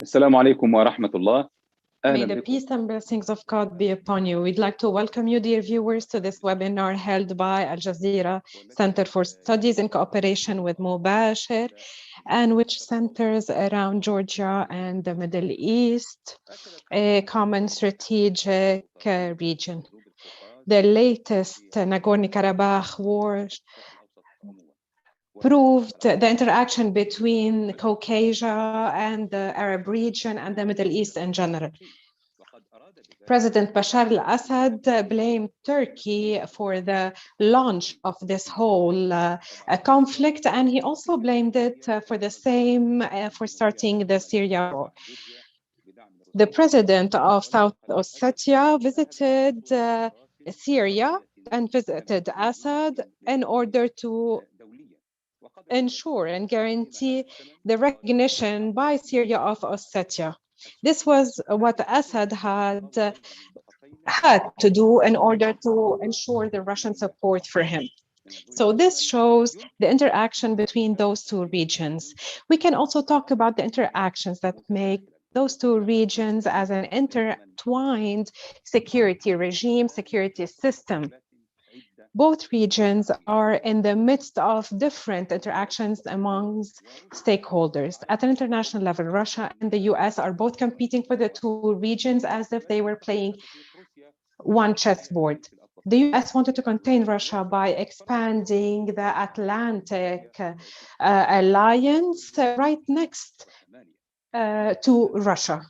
السلام عليكم ورحمة الله. May the peace and blessings of God be upon you. We'd like to welcome you, dear viewers, to this webinar held by Al Jazeera Center for Studies in cooperation with Mubashir, and which centers around Georgia and the Middle East, a common strategic region. The latest Nagorno Karabakh War proved the interaction between Caucasus and the Arab region and the Middle East in general. President Bashar al-Assad blamed Turkey for the launch of this whole conflict, and he also blamed it for starting the Syria war. The president of South Ossetia visited Syria and visited Assad in order to ensure and guarantee the recognition by Syria of Ossetia. This was what Assad had to do in order to ensure the Russian support for him. So this shows the interaction between those two regions. We can also talk about the interactions that make those two regions as an intertwined security regime, security system. Both regions are in the midst of different interactions amongst stakeholders. At an international level, Russia and the US are both competing for the two regions as if they were playing one chessboard. The US wanted to contain Russia by expanding the Atlantic alliance right next to Russia.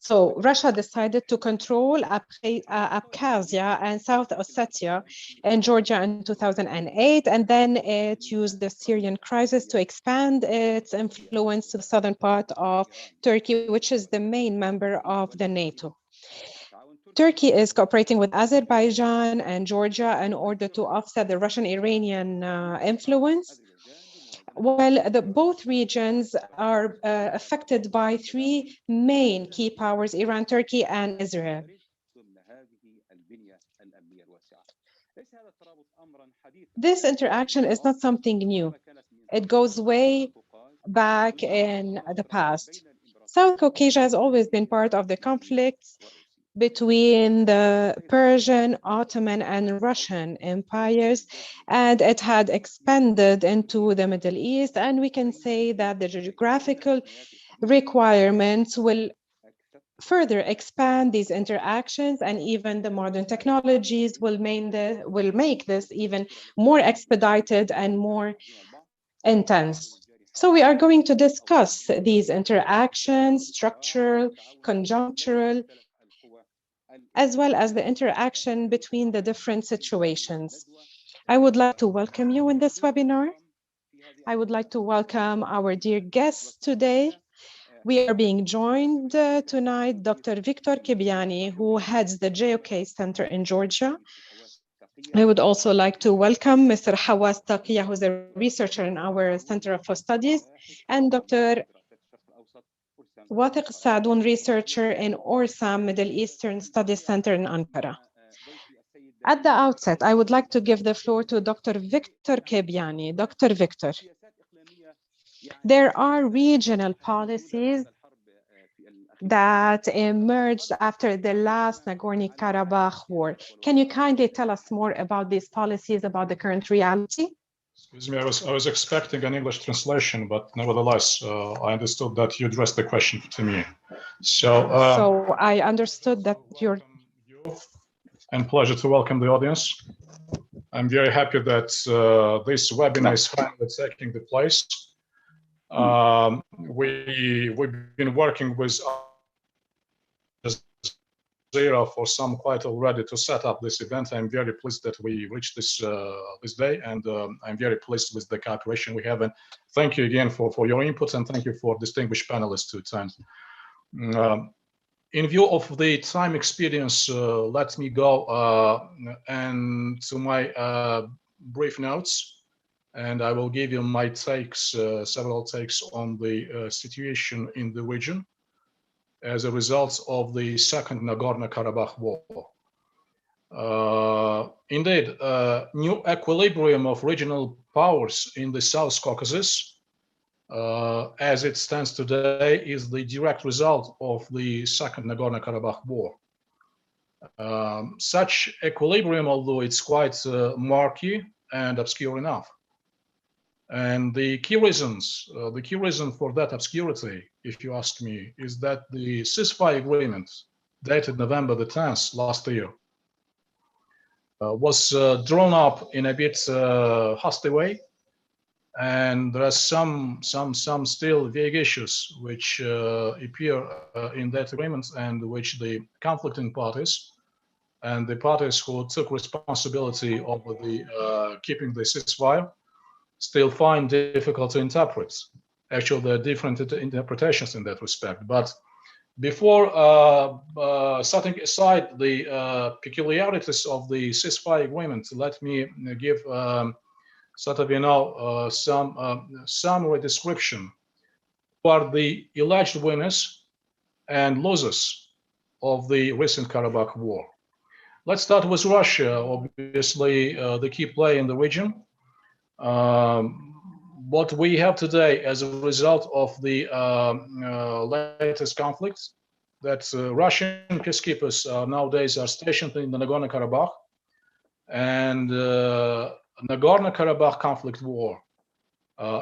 So Russia decided to control Abkhazia and South Ossetia and Georgia in 2008, and then it used the Syrian crisis to expand its influence to the southern part of Turkey, which is the main member of the NATO. Turkey is cooperating with Azerbaijan and Georgia in order to offset the Russian-Iranian influence. Well, both regions are affected by three main key powers: Iran, Turkey, and Israel. This interaction is not something new. It goes way back in the past. South Caucasus has always been part of the conflicts between the Persian, Ottoman, and Russian empires, and it had expanded into the Middle East. And we can say that the geographical requirements will further expand these interactions, and even the modern technologies will make this even more expedited and more intense. So we are going to discuss these interactions, structural, conjunctural, as well as the interaction between the different situations. I would like to welcome you in this webinar. I would like to welcome our dear guests today. We are being joined tonight, Dr. Victor Kibiani, who heads the JOK Center in Georgia. I would also like to welcome Mr. Hawas Taqiya, who's a researcher in our Center for Studies, and Dr. Wathiq Sadoun, researcher in Orsam Middle Eastern Studies Center in Ankara. At the outset, I would like to give the floor to Dr. Victor Kibiani. Dr. Victor, there are regional policies that emerged after the last Nagorno Karabakh War. Can you kindly tell us more about these policies, about the current reality? Excuse me, I was expecting an English translation, but nevertheless, I understood that you addressed the question to me. So I understood that you're... And pleasure to welcome the audience. I'm very happy that this webinar is finally taking the place. We've been working with Zero for some quite already to set up this event. I'm very pleased that we reached this this day, and I'm very pleased with the cooperation we have. And thank you again for your input, and thank you for distinguished panelists to attend. In view of the time experience, let me go and to my brief notes, and I will give you my takes, several takes on the situation in the region as a result of the second Nagorno Karabakh War. Indeed, new equilibrium of regional powers in the South Caucasus as it stands today, is the direct result of the Second Nagorno Karabakh War. Such equilibrium, although it's quite murky and obscure enough. And the key reason for that obscurity, if you ask me, is that the ceasefire agreement dated November the 10th last year was drawn up in a bit hasty way, and there are some still vague issues which appear in that agreement, and which the conflicting parties and the parties who took responsibility over the keeping the ceasefire still find difficult to interpret. Actually, there are different interpretations in that respect. But before setting aside the peculiarities of the ceasefire agreement, let me give sort of, some summary description for the alleged winners and losers of the recent Karabakh War. Let's start with Russia, obviously the key player in the region. What we have today as a result of the latest conflicts, that Russian peacekeepers nowadays are stationed in the Nagorno Karabakh, and Nagorno Karabakh conflict war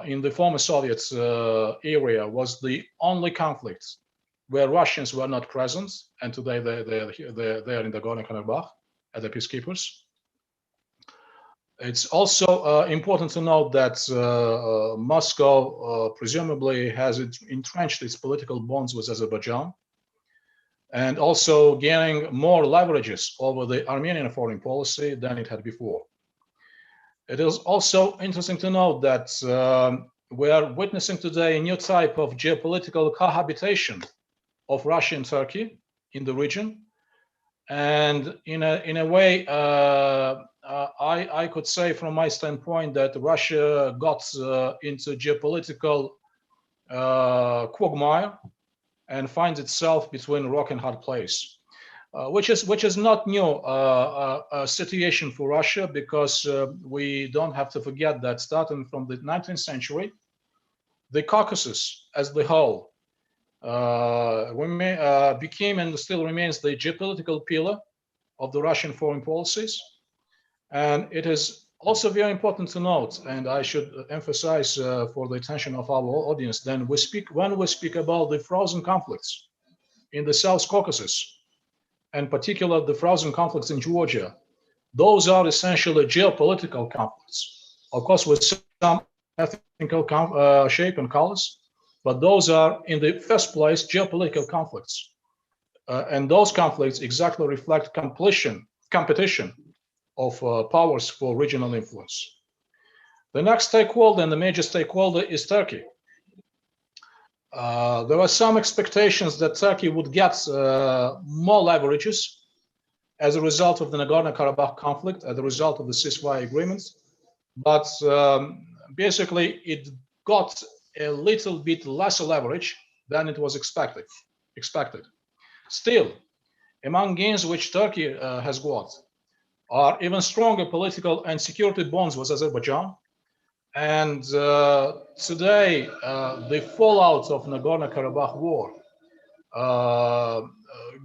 in the former Soviet area was the only conflict where Russians were not present, and today they're in Nagorno Karabakh as the peacekeepers. It's also important to note that Moscow presumably has entrenched its political bonds with Azerbaijan, and also gaining more leverages over the Armenian foreign policy than it had before. It is also interesting to note that we are witnessing today a new type of geopolitical cohabitation of Russia and Turkey in the region. And in a way, I could say from my standpoint that Russia got into geopolitical quagmire and finds itself between rock and hard place, which is not new situation for Russia, because we don't have to forget that starting from the 19th century, the Caucasus as the whole became and still remains the geopolitical pillar of the Russian foreign policies. And it is also very important to note, and I should emphasize for the attention of our audience, when we speak about the frozen conflicts in the South Caucasus, and particularly the frozen conflicts in Georgia, those are essentially geopolitical conflicts, of course with some ethnical shape and colors, but those are in the first place geopolitical conflicts. And those conflicts exactly reflect competition of powers for regional influence. The next stakeholder and the major stakeholder is Turkey. There are some expectations that Turkey would get more leverages as a result of the Nagorno-Karabakh conflict, as a result of the ceasefire agreements, but basically it got a little bit less leverage than it was expected. Still, among gains which Turkey has got are even stronger political and security bonds with Azerbaijan. And today, the fallout of Nagorno-Karabakh War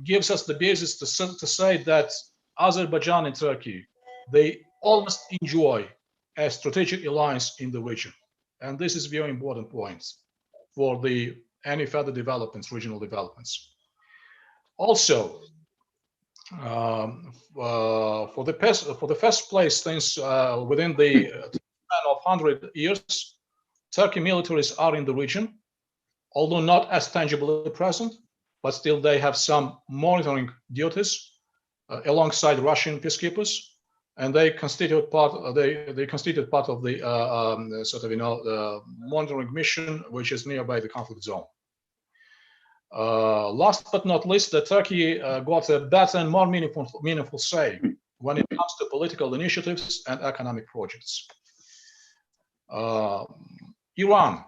gives us the basis to say that Azerbaijan and Turkey, they almost enjoy a strategic alliance in the region. And this is very important point for any further developments, regional developments. Also, for the first place, since within the span of 100 years, Turkey militaries are in the region, although not as tangibly present, but still they have some monitoring duties alongside Russian peacekeepers, and they constitute part of the monitoring mission which is nearby the conflict zone. Last but not least, the Turkey got a better and more meaningful say when it comes to political initiatives and economic projects. Iran.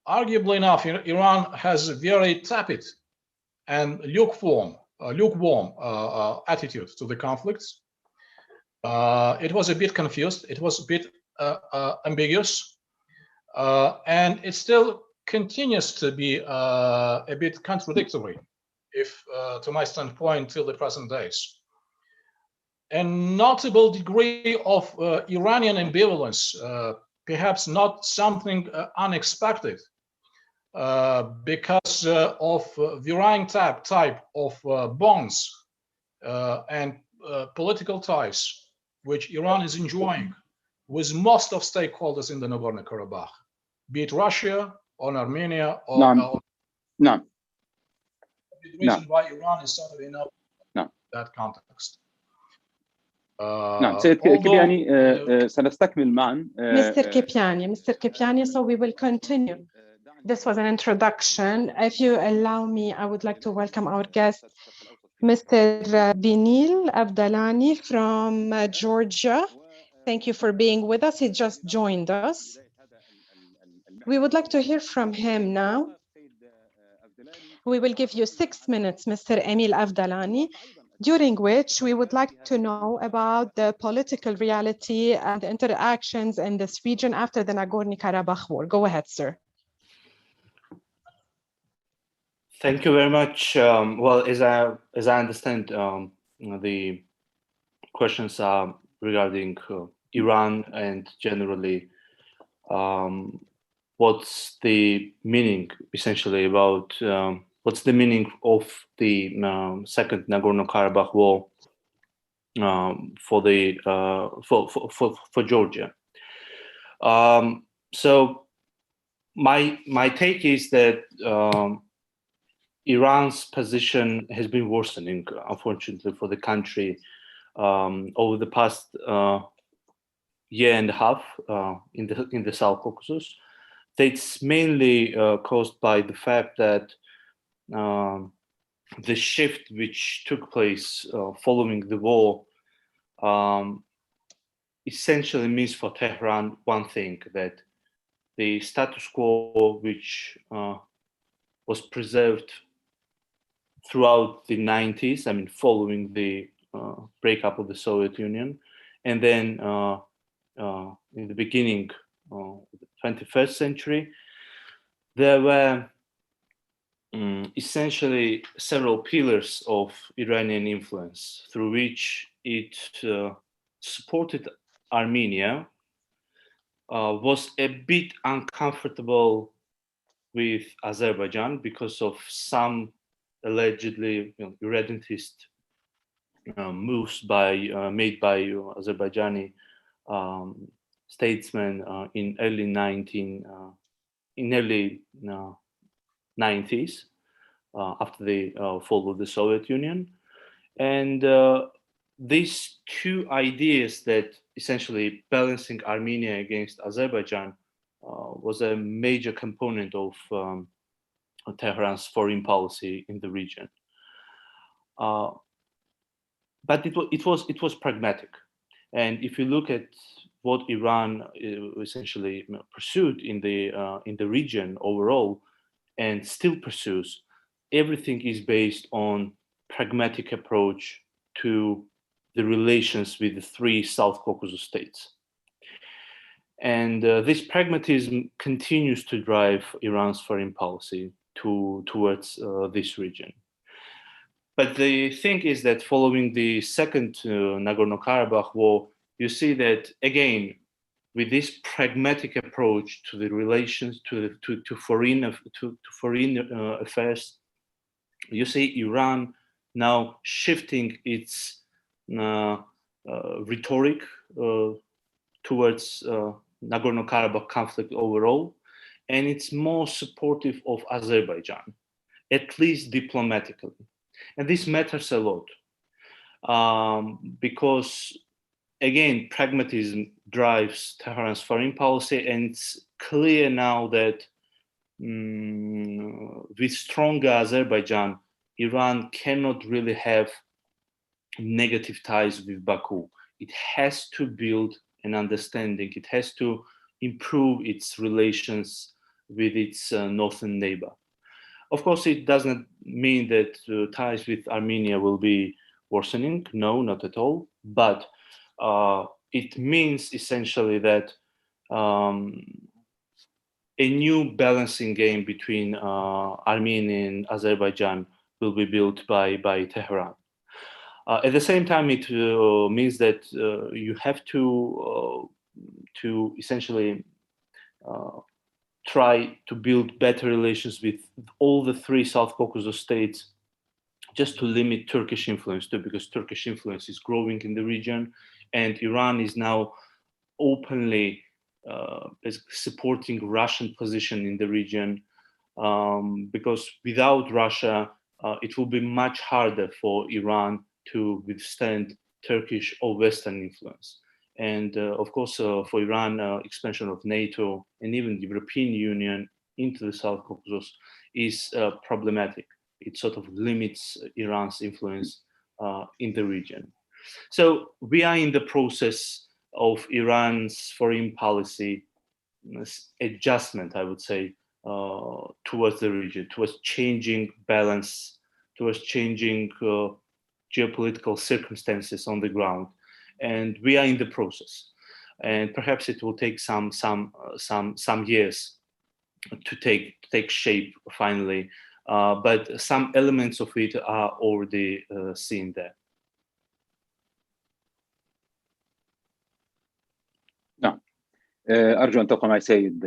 Arguably enough, Iran has a very tepid and lukewarm attitude to the conflicts. It was a bit confused. It was a bit ambiguous, and it still continues to be a bit contradictory, if to my standpoint, till the present days. A notable degree of Iranian ambivalence, perhaps not something unexpected, because of varying type of bonds and political ties which Iran is enjoying with most of stakeholders in the Nagorno Karabakh, be it Russia or Armenia or نعم نعم the reason why Iran is sort of in that context. نعم سيد كيبياني سنستكمل معا. Mr. Kipiani, so we will continue. This was an introduction. If you allow me, I would like to welcome our guest, Mr. Binil Abdalani from Georgia. Thank you for being with us. He just joined us. We would like to hear from him now. We will give you 6 minutes, Mr. Emil Avdalani, during which we would like to know about the political reality and the interactions in this region after the Nagorno Karabakh War. Go ahead, sir. Thank you very much. Well, as I understand, the questions are regarding Iran and generally what's the meaning, essentially, about what's the meaning of the second Nagorno Karabakh War for Georgia. So my take is that Iran's position has been worsening, unfortunately, for the country over the past year and a half in the South Caucasus. That's mainly caused by the fact that the shift which took place following the war essentially means for Tehran one thing, that the status quo which was preserved throughout the 90s, I mean, following the breakup of the Soviet Union, and then in the beginning of the 21st century, there were essentially several pillars of Iranian influence through which it supported Armenia, was a bit uncomfortable with Azerbaijan because of some allegedly irredentist moves made by Azerbaijani statesmen in early 90s after the fall of the Soviet Union. And these two ideas, that essentially balancing Armenia against Azerbaijan, was a major component of Tehran's foreign policy in the region. But it was pragmatic. And if you look at what Iran essentially pursued in the region overall, and still pursues, everything is based on pragmatic approach to the relations with the three South Caucasus states. And this pragmatism continues to drive Iran's foreign policy towards this region. But the thing is that following the second Nagorno-Karabakh War, you see that again, with this pragmatic approach to the relations to foreign affairs, you see Iran now shifting its rhetoric towards Nagorno-Karabakh conflict overall, and it's more supportive of Azerbaijan, at least diplomatically. And this matters a lot because, again, pragmatism drives Tehran's foreign policy, and it's clear now that with stronger Azerbaijan, Iran cannot really have negative ties with Baku. It has to build an understanding. It has to improve its relations with its northern neighbor. Of course, it doesn't mean that ties with Armenia will be worsening. No, not at all. But it means essentially that a new balancing game between Armenia and Azerbaijan will be built by Tehran. At the same time, it means that you have to essentially try to build better relations with all the three South Caucasus states, just to limit Turkish influence too, because Turkish influence is growing in the region, and Iran is now openly supporting Russian position in the region, because without Russia, it will be much harder for Iran to withstand Turkish or Western influence. And of course, for Iran, expansion of NATO and even the European Union into the South Caucasus is problematic. It sort of limits Iran's influence in the region. So we are in the process of Iran's foreign policy adjustment, I would say, towards the region, towards changing balance, towards changing geopolitical circumstances on the ground. And we are in the process. And perhaps it will take some years to take shape finally. But some elements of it are already seen there. نعم. أرجو أن تبقى معي سيد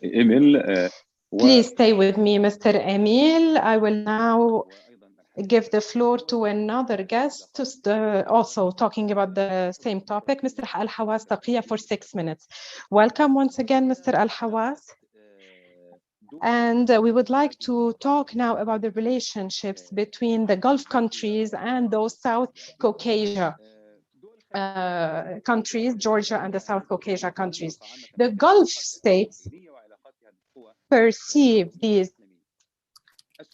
إيميل. Please stay with me, Mr. Emil. I will now give the floor to another guest, also talking about the same topic, Mr. Al-Hawas Taqiya, for 6 minutes. Welcome once again, Mr. Al-Hawas. And we would like to talk now about the relationships between the Gulf countries and those South Caucasus countries, Georgia and the South Caucasus countries. The Gulf states perceive these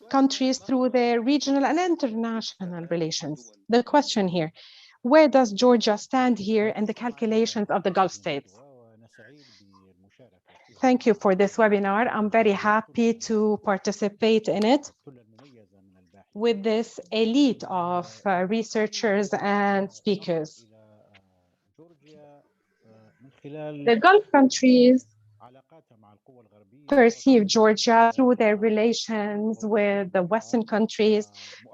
countries through their regional and international relations. The question here, where does Georgia stand here in the calculations of the Gulf states? Thank you for this webinar. I'm very happy to participate in it with this elite of researchers and speakers. The Gulf countries perceive Georgia through their relations with the Western countries,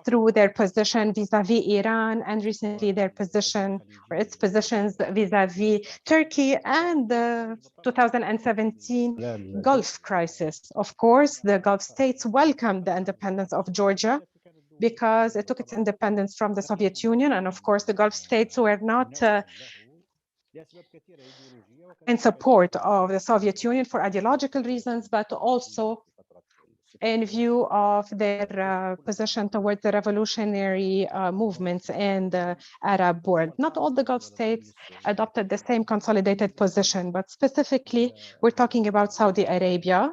through their position vis-a-vis Iran, and recently their position or its positions vis-a-vis Turkey and the 2017 Gulf crisis. Of course, the Gulf states welcomed the independence of Georgia because it took its independence from the Soviet Union, and of course the Gulf states were not in support of the Soviet Union for ideological reasons, but also in view of their position toward the revolutionary movements in the Arab world. Not all the Gulf states adopted the same consolidated position, but specifically, we're talking about Saudi Arabia.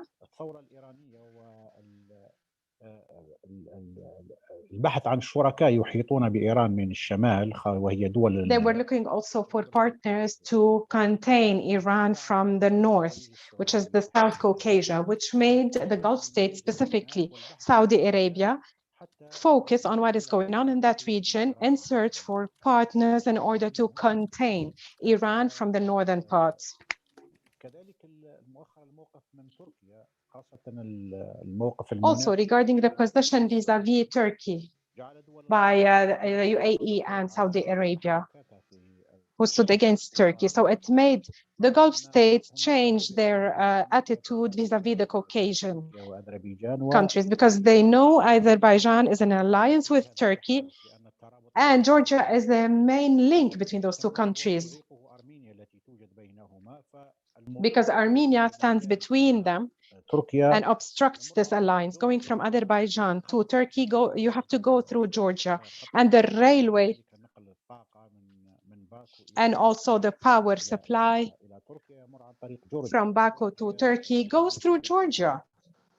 البحث عن شركاء يحيطون بإيران من الشمال وهي دول. They were looking also for partners to contain Iran from the north, which is the South Caucasus, which made the Gulf states, specifically Saudi Arabia, focus on what is going on in that region and search for partners in order to contain Iran from the northern parts. Also, regarding the position vis-a-vis Turkey by the UAE and Saudi Arabia, who stood against Turkey. So it made the Gulf states change their attitude vis-a-vis the Caucasian countries, because they know Azerbaijan is in an alliance with Turkey, and Georgia is the main link between those two countries, because Armenia stands between them and obstructs this alliance. Going from Azerbaijan to Turkey, you have to go through Georgia, and the railway and also the power supply from Baku to Turkey goes through Georgia.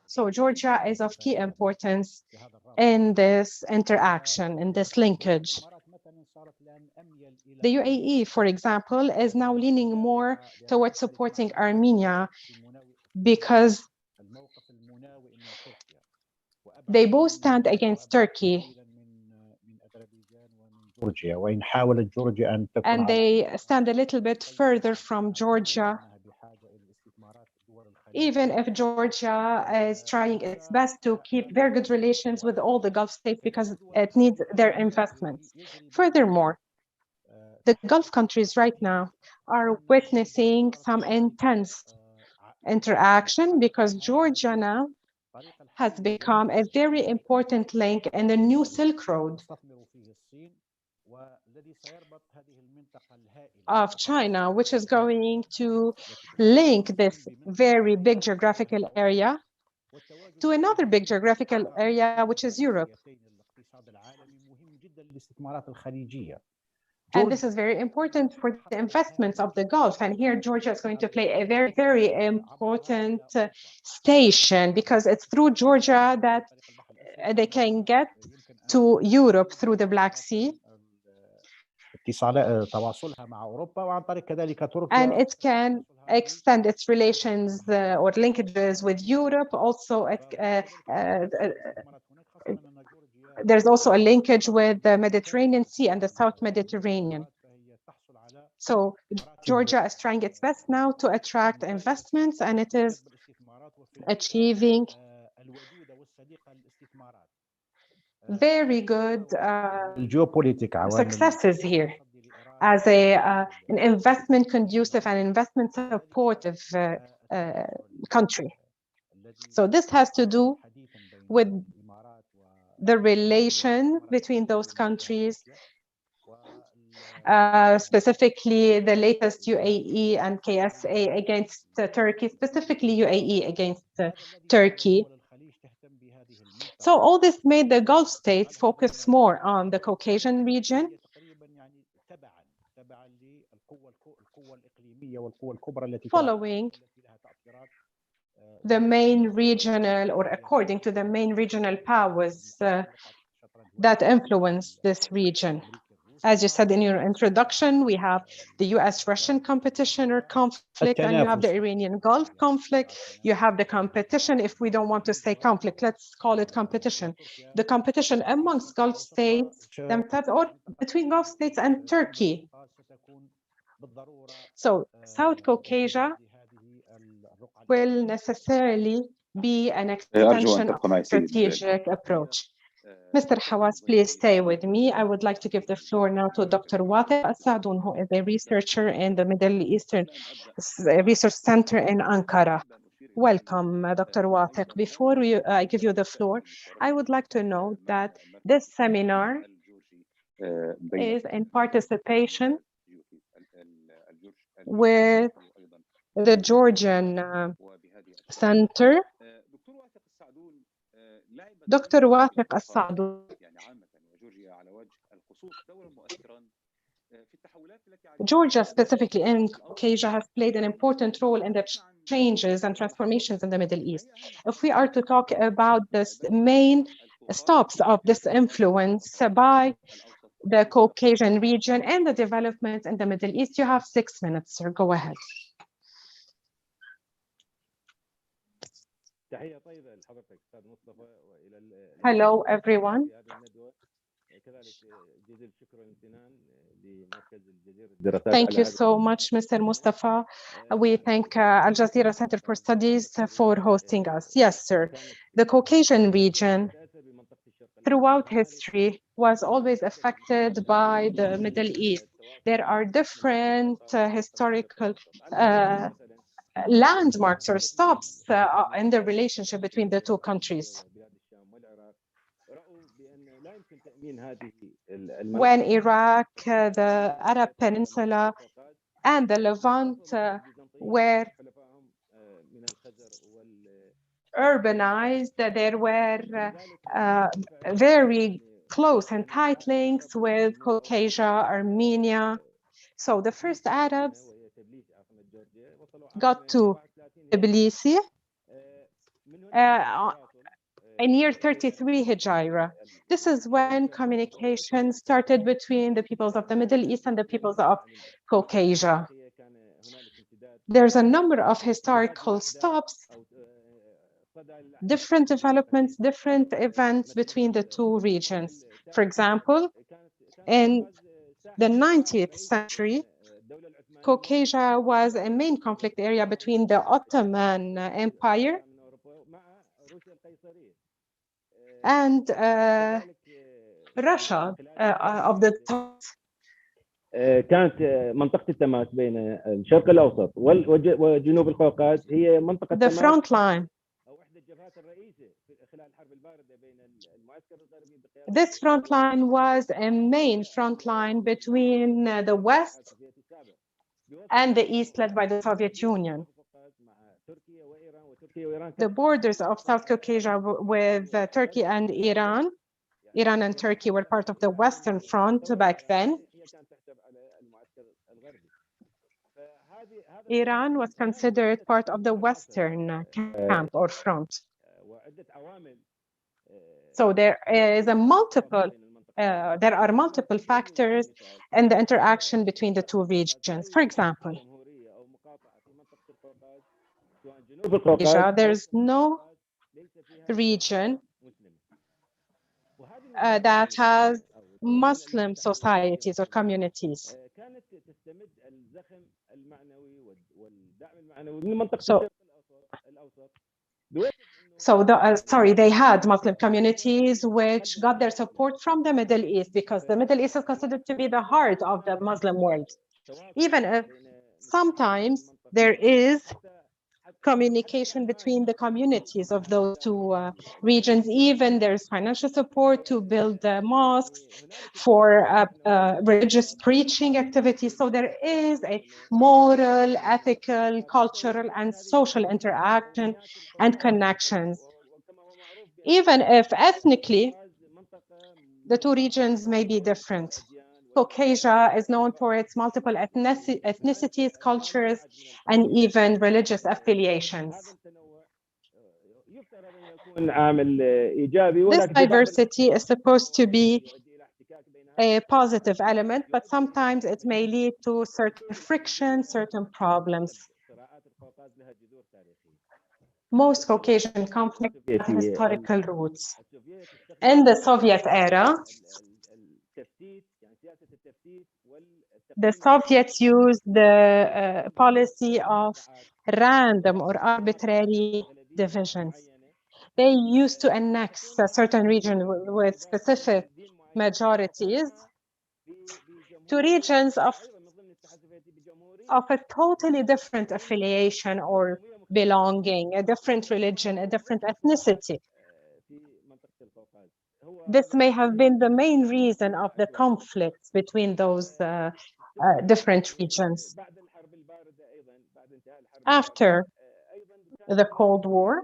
So Georgia is of key importance in this interaction, in this linkage. The UAE, for example, is now leaning more towards supporting Armenia because they both stand against Turkey. And they stand a little bit further from Georgia even if Georgia is trying its best to keep very good relations with all the Gulf states because it needs their investments. Furthermore, the Gulf countries right now are witnessing some intense interaction because Georgia now has become a very important link in the new Silk Road of China, which is going to link this very big geographical area to another big geographical area, which is Europe. And this is very important for the investments of the Gulf. And here, Georgia is going to play a very, very important station because it's through Georgia that they can get to Europe through the Black Sea. And it can extend its relations or linkages with Europe. Also, there's also a linkage with the Mediterranean Sea and the South Mediterranean. So Georgia is trying its best now to attract investments, and it is achieving very good successes here as an investment conducive and investment supportive country. So this has to do with the relation between those countries, specifically the latest UAE and KSA against Turkey, specifically UAE against Turkey. So all this made the Gulf states focus more on the Caucasian region, following the main regional, or according to the main regional powers that influence this region. As you said in your introduction, we have the US-Russian competition or conflict, and you have the Iranian Gulf conflict. You have the competition, if we don't want to say conflict, let's call it competition. The competition amongst Gulf states themselves, or between Gulf states and Turkey. So South Caucasus will necessarily be an extension of a strategic approach. Mr. Hawass, please stay with me. I would like to give the floor now to Dr. Wathiq Assadoun, who is a researcher in the Middle Eastern Research Center in Ankara. Welcome, Dr. Wathiq. Before I give you the floor, I would like to note that this seminar is in participation with the Georgian Center. Dr. Wathiq Assadoun, Georgia specifically in Caucasus has played an important role in the changes and transformations in the Middle East. If we are to talk about the main stops of this influence by the Caucasian region and the development in the Middle East, you have 6 minutes, sir. Go ahead. Hello, everyone. Thank you so much, Mr. Mustafa. We thank Al Jazeera Center for Studies for hosting us. Yes, sir. The Caucasian region throughout history was always affected by the Middle East. There are different historical landmarks or stops in the relationship between the two countries. When Iraq, the Arab Peninsula, and the Levant were urbanized, there were very close and tight links with Caucasus, Armenia. So the first Arabs got to Tbilisi in year 33 Hijra. This is when communication started between the peoples of the Middle East and the peoples of Caucasus. There's a number of historical stops, different developments, different events between the two regions. For example, in the 19th century, Caucasus was a main conflict area between the Ottoman Empire and Russia of the time. كانت منطقة التماس بين الشرق الأوسط وجنوب القوقاز هي منطقة The تماس front line. أو إحدى الجبهات الرئيسية خلال الحرب الباردة بين المعسكر الغربي بقيادة This front line was a main front line between the West and the East, led by the Soviet Union. The borders of South Caucasus with Turkey and Iran and Turkey were part of the Western Front back then. Iran was considered part of the Western camp or front. So there are multiple factors in the interaction between the two regions. For example, there's no region that has Muslim societies or communities. They had Muslim communities which got their support from the Middle East, because the Middle East is considered to be the heart of the Muslim world. Even if sometimes there is communication between the communities of those two regions, even there's financial support to build mosques for religious preaching activities. So there is a moral, ethical, cultural, and social interaction and connections. Even if ethnically, the two regions may be different. Caucasus is known for its multiple ethnicities, cultures, and even religious affiliations. This diversity is supposed to be a positive element, but sometimes it may lead to certain friction, certain problems. Most Caucasian conflicts have historical roots. In the Soviet era, the Soviets used the policy of random or arbitrary divisions. They used to annex a certain region with specific majorities to regions of a totally different affiliation or belonging, a different religion, a different ethnicity. This may have been the main reason of the conflicts between those different regions. After the Cold War,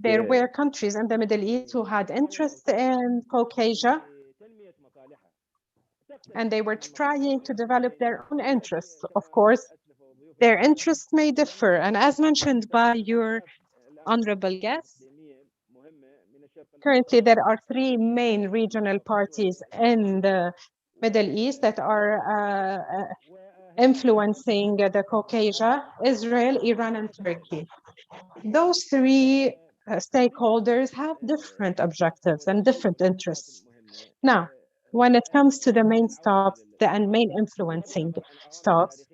there were countries in the Middle East who had interest in Caucasus, and they were trying to develop their own interests. Of course, their interests may differ, and as mentioned by your honorable guest, currently there are three main regional parties in the Middle East that are influencing the Caucasus: Israel, Iran, and Turkey. Those three stakeholders have different objectives and different interests. Now, when it comes to the main stops and main influencing stops,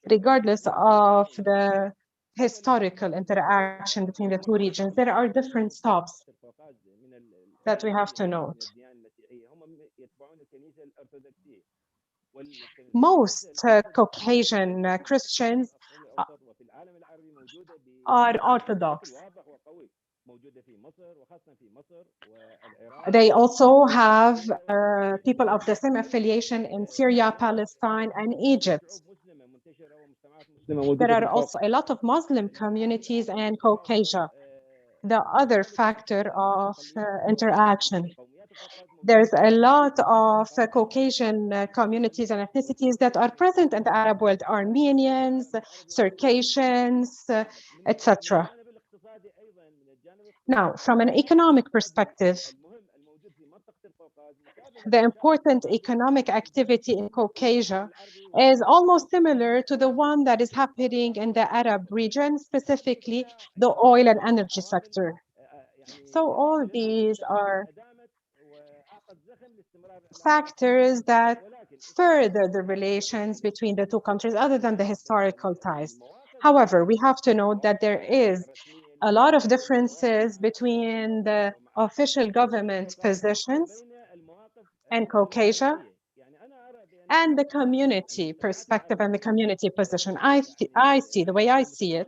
regardless of the historical interaction between the two regions, there are different stops that we have to note. Most Caucasian Christians are Orthodox. They also have people of the same affiliation in Syria, Palestine, and Egypt. There are also a lot of Muslim communities in Caucasus, the other factor of interaction. There's a lot of Caucasian communities and ethnicities that are present in the Arab world: Armenians, Circassians, etc. Now, from an economic perspective, the important economic activity in Caucasus is almost similar to the one that is happening in the Arab region, specifically the oil and energy sector. So all these are factors that further the relations between the two countries other than the historical ties. However, we have to note that there is a lot of differences between the official government positions in Caucasia and the community perspective and the community position. The way I see it,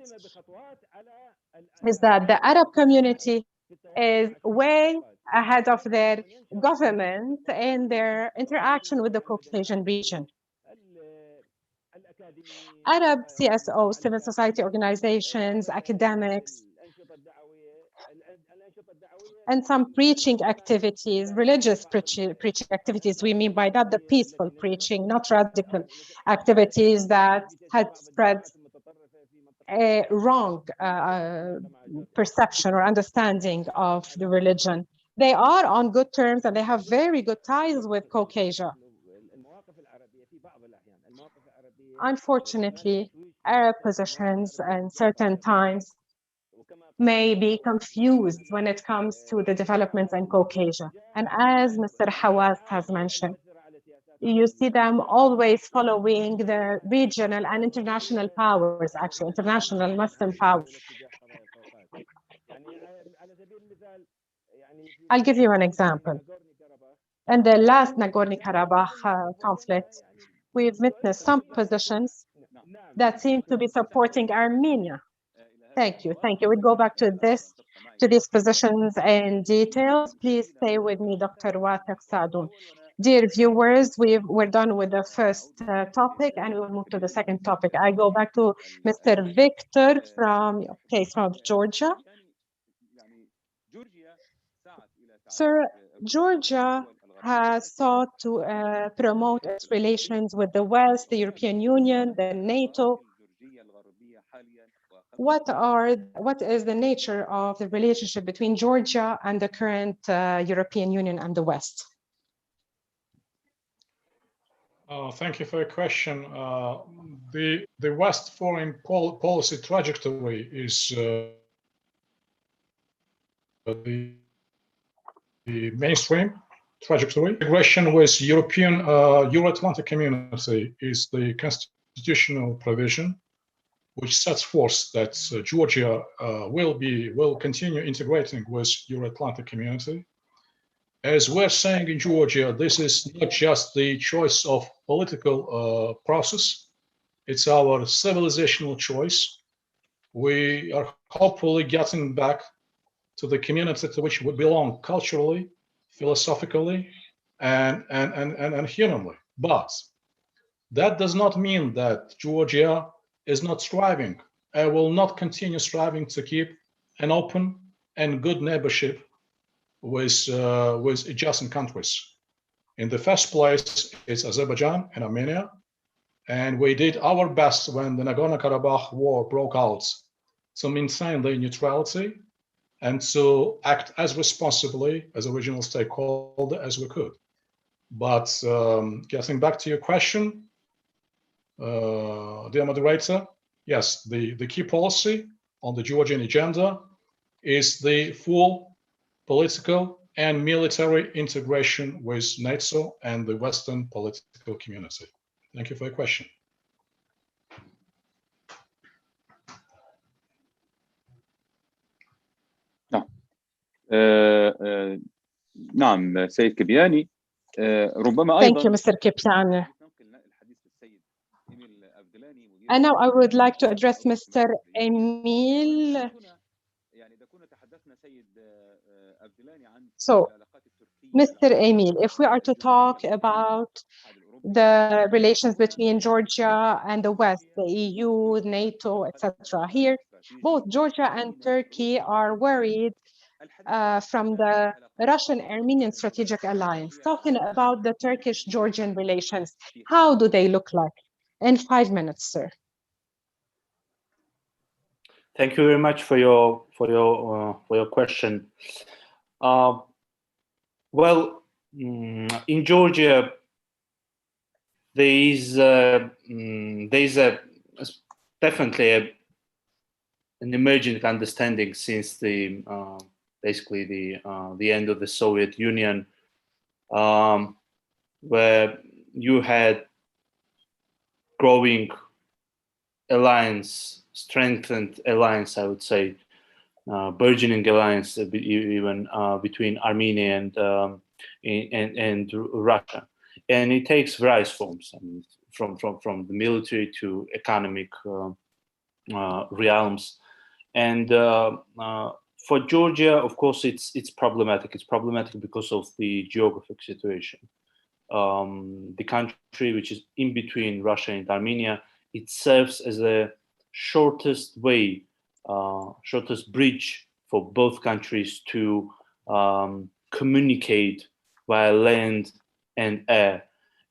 is that the Arab community is way ahead of their government in their interaction with the Caucasian region. Arab CSOs, civil society organizations, academics, and some preaching activities, religious preaching activities. We mean by that the peaceful preaching, not radical activities that had spread a wrong perception or understanding of the religion. They are on good terms and they have very good ties with Caucasia. Unfortunately, Arab positions and certain times may be confused when it comes to the developments in Caucasia. And as Mr. Hawass has mentioned, you see them always following the regional and international powers, actually, international Muslim powers. I'll give you an example. In the last Nagorno Karabakh conflict, we've witnessed some positions that seem to be supporting Armenia. Thank you. We go back to these positions in details. Please stay with me, Dr. Wathiq Sadoun. Dear viewers, we're done with the first topic and we will move to the second topic. I go back to Mr. Victor from Georgia. Sir, Georgia has sought to promote its relations with the West, the European Union, the NATO. What is the nature of the relationship between Georgia and the current European Union and the West? Thank you for your question. The West foreign policy trajectory is the mainstream trajectory. Integration with European Euro-Atlantic community is the constitutional provision which sets forth that Georgia will continue integrating with Euro-Atlantic community. As we're saying in Georgia, this is not just the choice of political process, it's our civilizational choice. We are hopefully getting back to the community to which we belong culturally, philosophically, and humanly. But that does not mean that Georgia is not striving. I will not continue striving to keep an open and good neighborship with adjacent countries. In the first place, it's Azerbaijan and Armenia, and we did our best when the Nagorno Karabakh War broke out to maintain the neutrality and to act as responsibly as a regional stakeholder as we could. But getting back to your question, dear moderator, yes, the key policy on the Georgian agenda is the full political and military integration with NATO and the Western political community. Thank you for your question. نعم سيد كبياني ربما أيضا. Thank you, Mr. Kipiani. And now I would like to address Mr. Emil. So, Mr. Emil, if we are to talk about the relations between Georgia and the West, the EU, NATO, etc., here, both Georgia and Turkey are worried from the Russian-Armenian strategic alliance. Talking about the Turkish-Georgian relations, how do they look like? In 5 minutes, sir. Thank you very much for your question. Well, in Georgia, there is definitely an emerging understanding since basically the end of the Soviet Union where you had growing alliance, strengthened alliance, I would say, burgeoning alliance even between Armenia and Russia, and it takes various forms. I mean, from the military to economic realms, and for Georgia, of course, it's problematic. It's problematic because of the geographic situation. The country, which is in between Russia and Armenia, it serves as the shortest way, shortest bridge for both countries to communicate via land and air.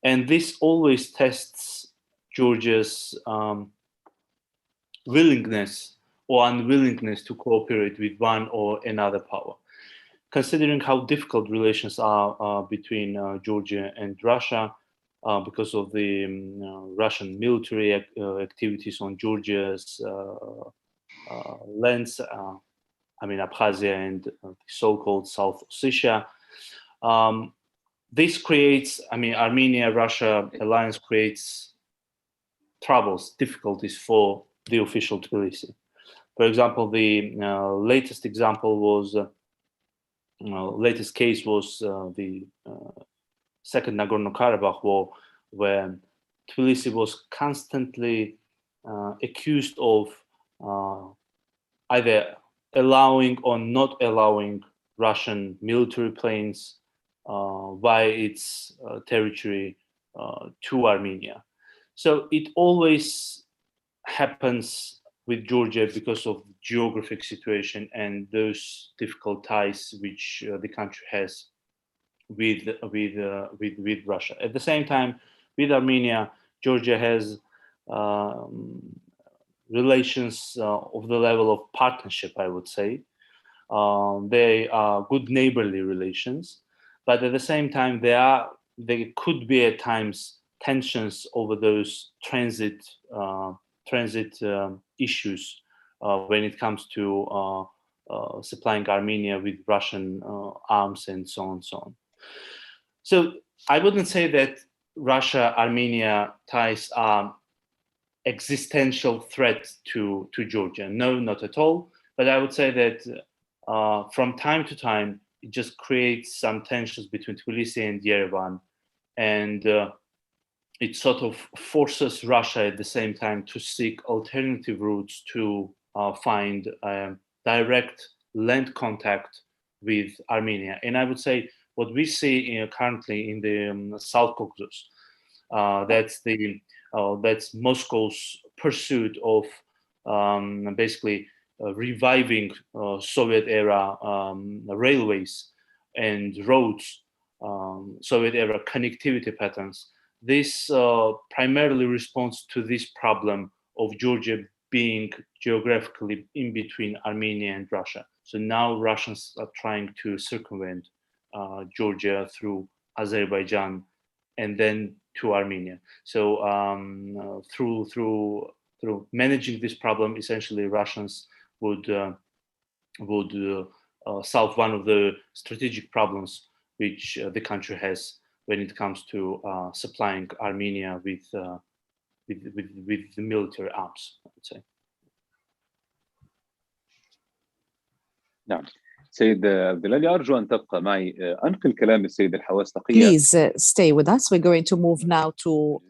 And this always tests Georgia's willingness or unwillingness to cooperate with one or another power. Considering how difficult relations are between Georgia and Russia, because of the Russian military activities on Georgia's lands, I mean Abkhazia and the so-called South Ossetia. This creates, I mean, Armenia-Russia alliance creates troubles, difficulties for the official Tbilisi. For example, the latest example was, latest case was the Second Nagorno Karabakh War, where Tbilisi was constantly accused of either allowing or not allowing Russian military planes via its territory to Armenia. So it always happens with Georgia because of the geographic situation and those difficult ties which the country has with Russia. At the same time, with Armenia, Georgia has relations of the level of partnership, I would say. They are good neighborly relations, but at the same time, there could be at times tensions over those transit issues when it comes to supplying Armenia with Russian arms and so on and so on. So I wouldn't say that Russia-Armenia ties are existential threat to Georgia. No, not at all. But I would say that from time to time, it just creates some tensions between Tbilisi and Yerevan. And it sort of forces Russia at the same time to seek alternative routes to find direct land contact with Armenia. And I would say what we see currently in the South Caucasus, that's Moscow's pursuit of basically reviving Soviet era railways and roads, Soviet era connectivity patterns. This primarily responds to this problem of Georgia being geographically in between Armenia and Russia. So now Russians are trying to circumvent Georgia through Azerbaijan and then to Armenia. So through managing this problem, essentially Russians would solve one of the strategic problems which the country has when it comes to supplying Armenia with the military arms, I would say. نعم. سيد عبد الله أرجو أن تبقى معي أنقل كلام السيد الحواس تقية. Please stay with us. We're going to move now to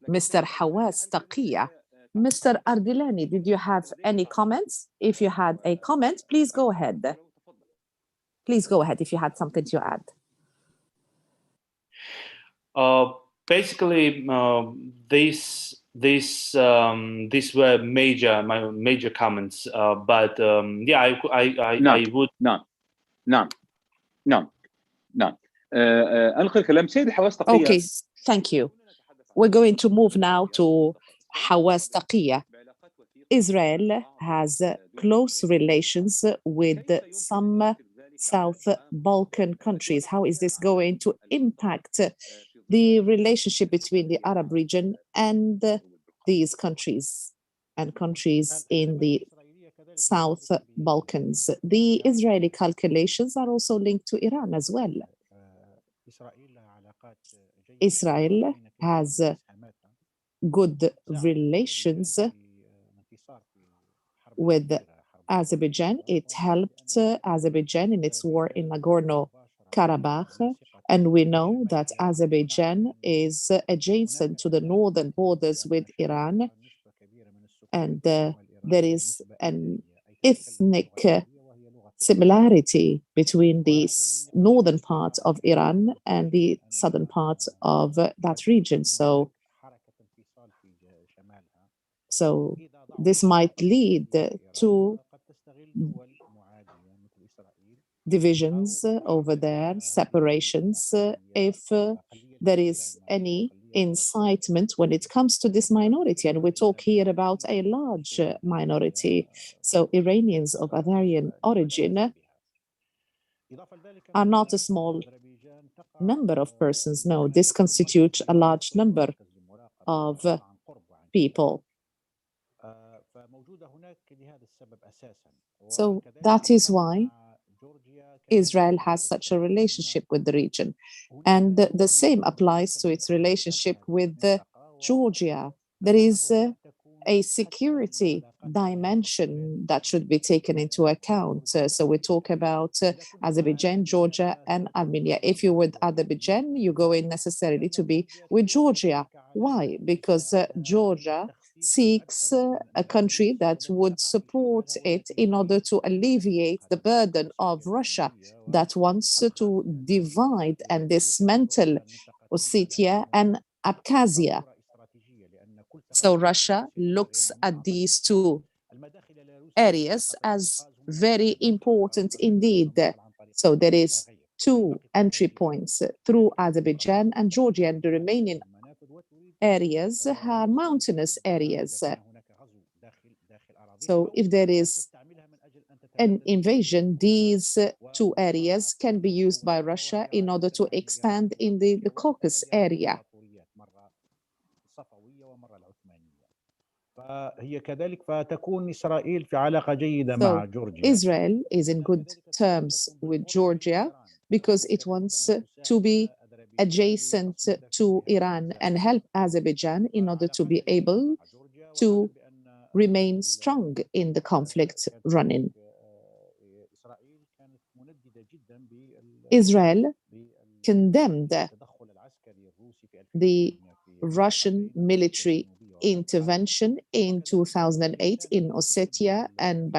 Mr. Hawas Taqiyya. Mr. Ardilani, did you have any comments? If you had a comment, please go ahead. Please go ahead if you had something to add. Basically, these were my major comments. But yeah, I would. نعم. أنقل كلام سيد الحواس تقية. Okay, thank you. We're going to move now to Hawas Taqiyya. Israel has close relations with some South Balkan countries. How is this going to impact the relationship between the Arab region and these countries and countries in the South Balkans? The Israeli calculations are also linked to Iran as well. Israel has good relations with Azerbaijan. It helped Azerbaijan in its war in Nagorno Karabakh. And we know that Azerbaijan is adjacent to the northern borders with Iran. And there is an ethnic similarity between the northern part of Iran and the southern part of that region. So this might lead to divisions over there, separations, if there is any incitement when it comes to this minority. And we talk here about a large minority. So Iranians of Azerian origin are not a small number of persons. No, this constitutes a large number of people. So that is why Israel has such a relationship with the region. And the same applies to its relationship with Georgia. There is a security dimension that should be taken into account. So we talk about Azerbaijan, Georgia, and Armenia. If you're with Azerbaijan, you go in necessarily to be with Georgia. Why? Because Georgia seeks a country that would support it in order to alleviate the burden of Russia that wants to divide and dismantle Ossetia and Abkhazia. So Russia looks at these two areas as very important indeed. So there is two entry points through Azerbaijan and Georgia, and the remaining areas are mountainous areas. So if there is an invasion, these two areas can be used by Russia in order to expand in the Caucasus area. Israel is in good terms with Georgia because it wants to be adjacent to Iran and help Azerbaijan in order to be able to remain strong in the conflict running. Israel condemned the Russian military intervention in 2008 in Ossetia and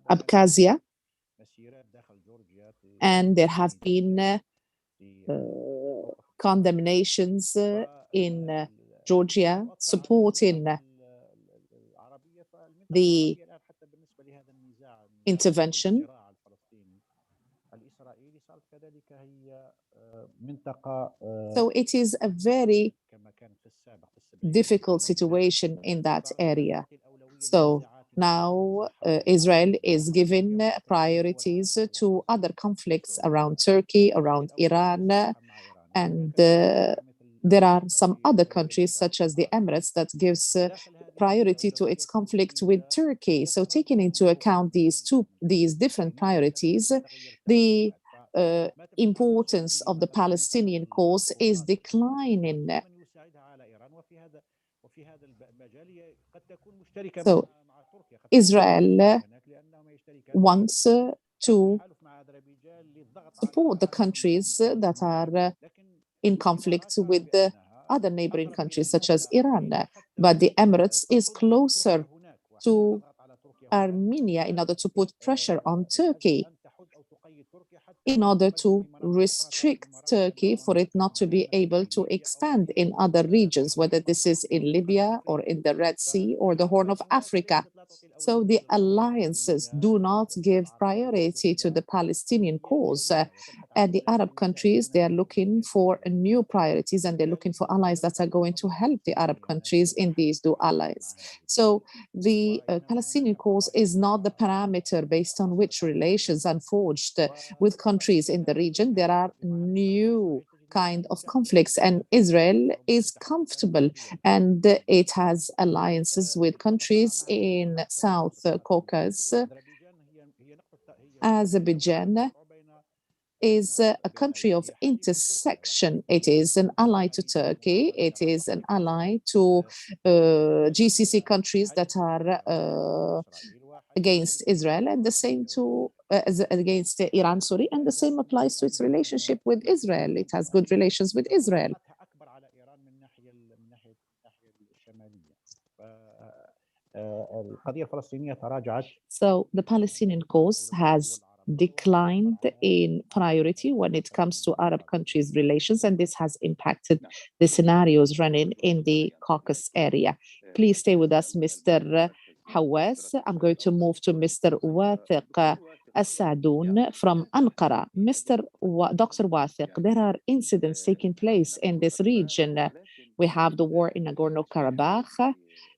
Abkhazia. And there have been condemnations in Georgia supporting the intervention. So it is a very difficult situation in that area. So now Israel is giving priorities to other conflicts around Turkey, around Iran, and there are some other countries such as the Emirates that gives priority to its conflict with Turkey. So taking into account these different priorities, the importance of the Palestinian cause is declining. So Israel wants to support the countries that are in conflict with the other neighboring countries such as Iran. But the Emirates is closer to Armenia in order to put pressure on Turkey, in order to restrict Turkey for it not to be able to expand in other regions, whether this is in Libya or in the Red Sea or the Horn of Africa. So the alliances do not give priority to the Palestinian cause. And the Arab countries, they are looking for new priorities, and they're looking for allies that are going to help the Arab countries in these two allies. So the Palestinian cause is not the parameter based on which relations are forged with countries in the region. There are new kind of conflicts, and Israel is comfortable, and it has alliances with countries in South Caucasus. Azerbaijan is a country of intersection. It is an ally to Turkey. It is an ally to GCC countries that are against Israel, and the same against Iran, sorry, and the same applies to its relationship with Israel. It has good relations with Israel. So the Palestinian cause has declined in priority when it comes to Arab countries' relations, and this has impacted the scenarios running in the Caucasus area. Please stay with us, Mr. Hawass. I'm going to move to Mr. Wathiq Assadoun from Ankara. Dr. Wathiq, there are incidents taking place in this region. We have the war in Nagorno Karabakh,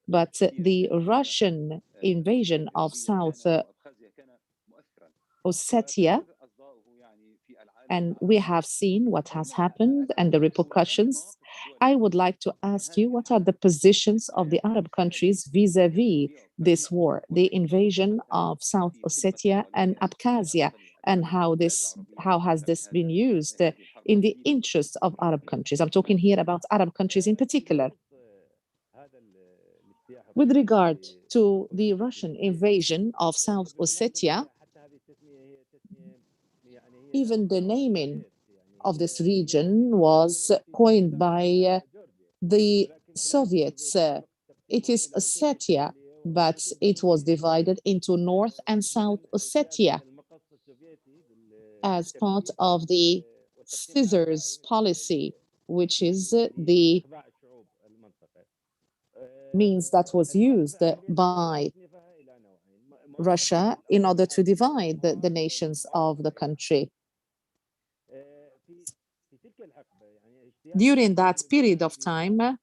but the Russian invasion of South Ossetia, and we have seen what has happened and the repercussions. I would like to ask you, what are the positions of the Arab countries vis-a-vis this war, the invasion of South Ossetia and Abkhazia, and how has this been used in the interest of Arab countries? I'm talking here about Arab countries in particular. With regard to the Russian invasion of South Ossetia, even the naming of this region was coined by the Soviets. It is Ossetia, but it was divided into North and South Ossetia as part of the scissors policy, which is the means that was used by Russia in order to divide the nations of the country. During that period of time,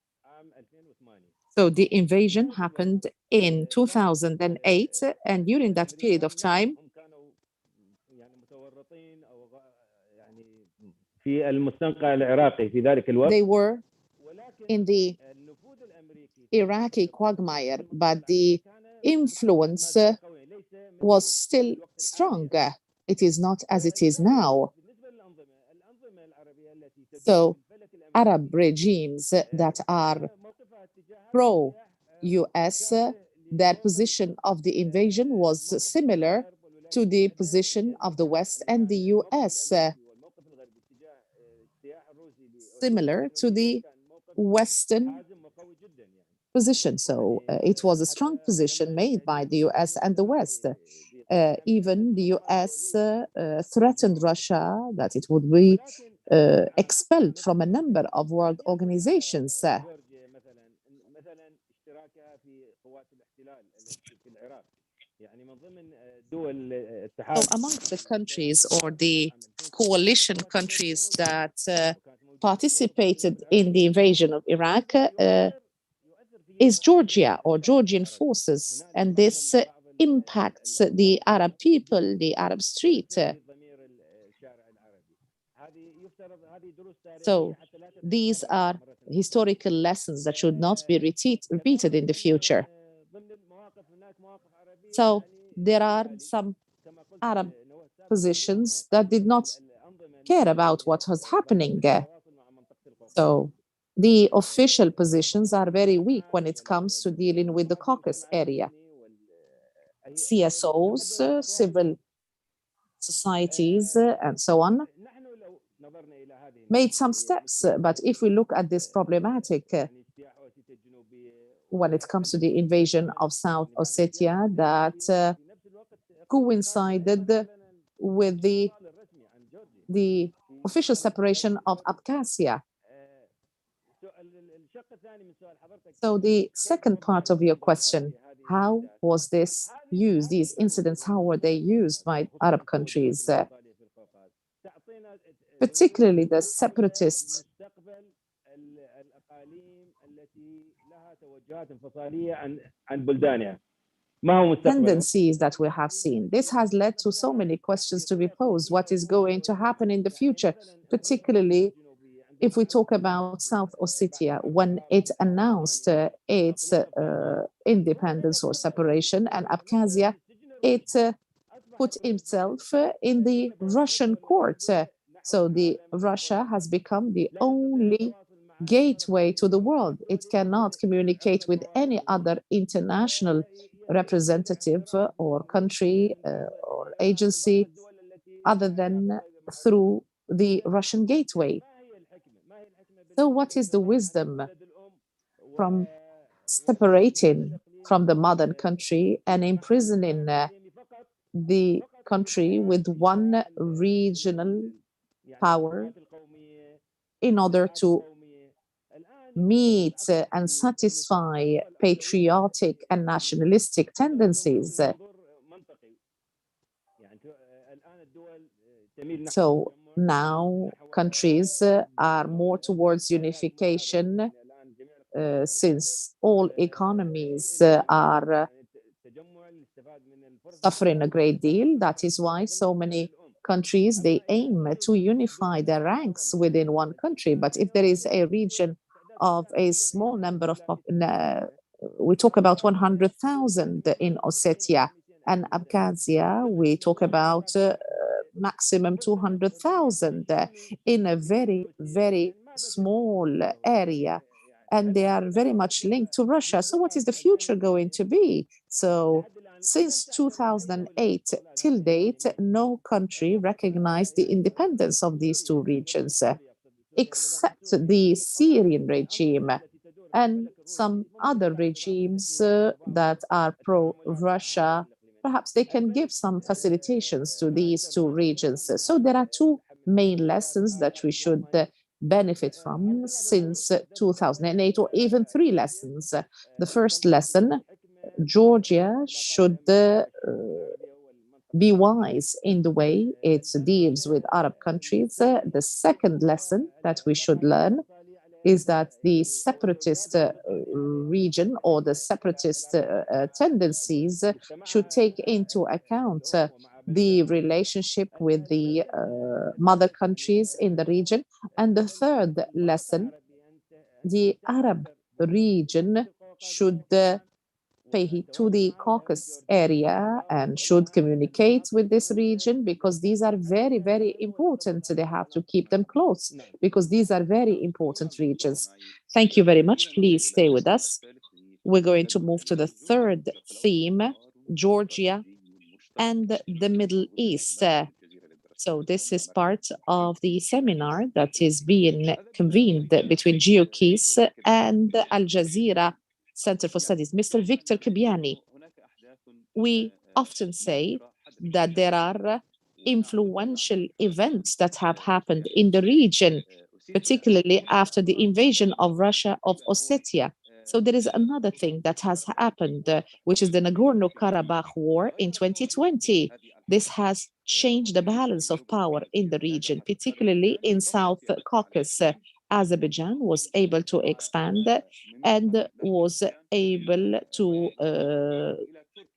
so the invasion happened in 2008, and during that period of time, they were in the Iraqi quagmire, but the influence was still strong. It is not as it is now. So Arab regimes that are pro-US, their position of the invasion was similar to the position of the West and the US, similar to the Western position. So it was a strong position made by the US and the West. Even the US threatened Russia that it would be expelled from a number of world organizations. So amongst the countries or the coalition countries that participated in the invasion of Iraq is Georgia or Georgian forces, and this impacts the Arab people, the Arab street. So these are historical lessons that should not be repeated in the future. So there are some Arab positions that did not care about what was happening. So the official positions are very weak when it comes to dealing with the Caucasus area. CSOs, civil societies, and so on, made some steps. But if we look at this problematic when it comes to the invasion of South Ossetia, that coincided with the official separation of Abkhazia. So the second part of your question, how was this used, these incidents, how were they used by Arab countries? Particularly the separatists tendencies that we have seen. This has led to so many questions to be posed. What is going to happen in the future, particularly if we talk about South Ossetia, when it announced its independence or separation, and Abkhazia, it put himself in the Russian court. So Russia has become the only gateway to the world. It cannot communicate with any other international representative or country or agency other than through the Russian gateway. So what is the wisdom from separating from the mother country and imprisoning the country with one regional power in order to meet and satisfy patriotic and nationalistic tendencies? So now countries are more towards unification since all economies are suffering a great deal. That is why so many countries, they aim to unify their ranks within one country. But if there is a region of a small number of, we talk about 100,000 in Ossetia, and Abkhazia, we talk about maximum 200,000 in a very, very small area. And they are very much linked to Russia. So what is the future going to be? So since 2008 till date, no country recognized the independence of these two regions, except the Syrian regime and some other regimes that are pro-Russia. Perhaps they can give some facilitations to these two regions. So there are two main lessons that we should benefit from since 2008, or even three lessons. The first lesson, Georgia should be wise in the way it deals with Arab countries. The second lesson that we should learn is that the separatist region or the separatist tendencies should take into account the relationship with the mother countries in the region. And the third lesson, the Arab region should pay heed to the Caucasus area and should communicate with this region, because these are very, very important. They have to keep them close because these are very important regions. Thank you very much. Please stay with us. We're going to move to the third theme, Georgia and the Middle East. So this is part of the seminar that is being convened between GeoKeys and Al Jazeera Center for Studies. Mr. Victor Kibiani, we often say that there are influential events that have happened in the region, particularly after the invasion of Russia of Ossetia. So there is another thing that has happened, which is the Nagorno Karabakh War in 2020. This has changed the balance of power in the region, particularly in South Caucasus. Azerbaijan was able to expand and was able to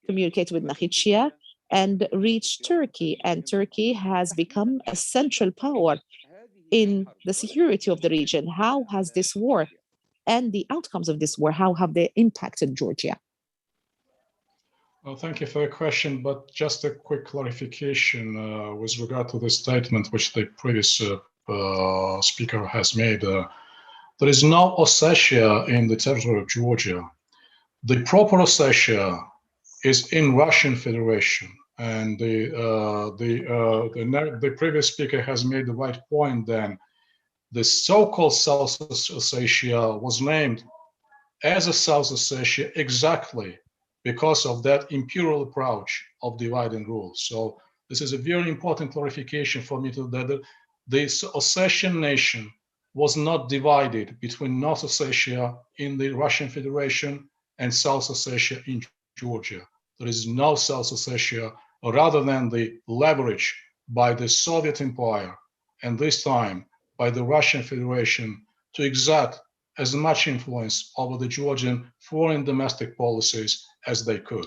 communicate with Nakhichevan and reach Turkey. And Turkey has become a central power in the security of the region. How has this war and the outcomes of this war, how have they impacted Georgia? Well, thank you for your question, but just a quick clarification with regard to the statement which the previous speaker has made. There is no Ossetia in the territory of Georgia. The proper Ossetia is in Russian Federation, and the previous speaker has made the right point. Then the so-called South Ossetia was named as a South Ossetia exactly because of that imperial approach of divide and rule. So this is a very important clarification for me that this Ossetian nation was not divided between North Ossetia in the Russian Federation and South Ossetia in Georgia. There is no South Ossetia, rather than the leverage by the Soviet Empire, and this time by the Russian Federation, to exert as much influence over the Georgian foreign domestic policies as they could.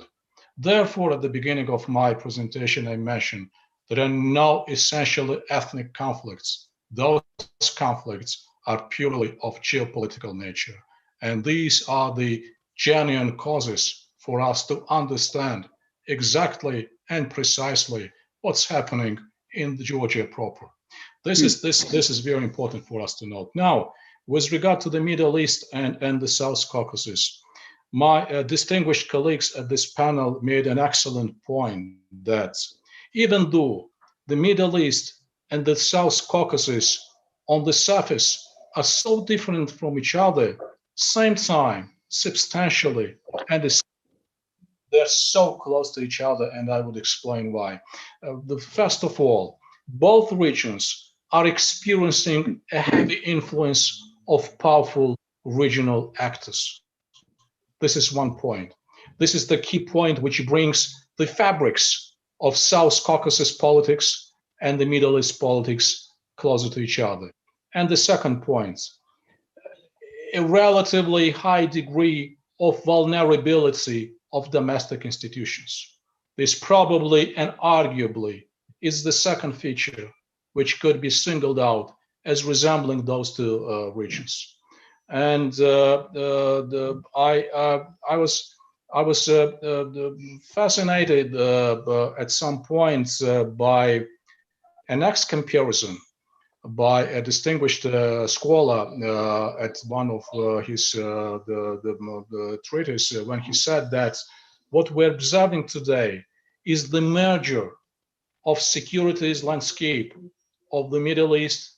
Therefore, at the beginning of my presentation, I mentioned there are no essentially ethnic conflicts. Those conflicts are purely of geopolitical nature. And these are the genuine causes for us to understand exactly and precisely what's happening in Georgia proper. This is very important for us to note. Now, with regard to the Middle East and the South Caucasus, my distinguished colleagues at this panel made an excellent point that even though the Middle East and the South Caucasus on the surface are so different from each other, same time, substantially, and they're so close to each other, and I would explain why. First of all, both regions are experiencing a heavy influence of powerful regional actors. This is one point. This is the key point which brings the fabrics of South Caucasus politics and the Middle East politics closer to each other. And the second point, a relatively high degree of vulnerability of domestic institutions. This probably and arguably is the second feature which could be singled out as resembling those two regions. And I was fascinated at some points by an next comparison by a distinguished scholar at one of his the treatise when he said that what we're observing today is the merger of securities landscape of the Middle East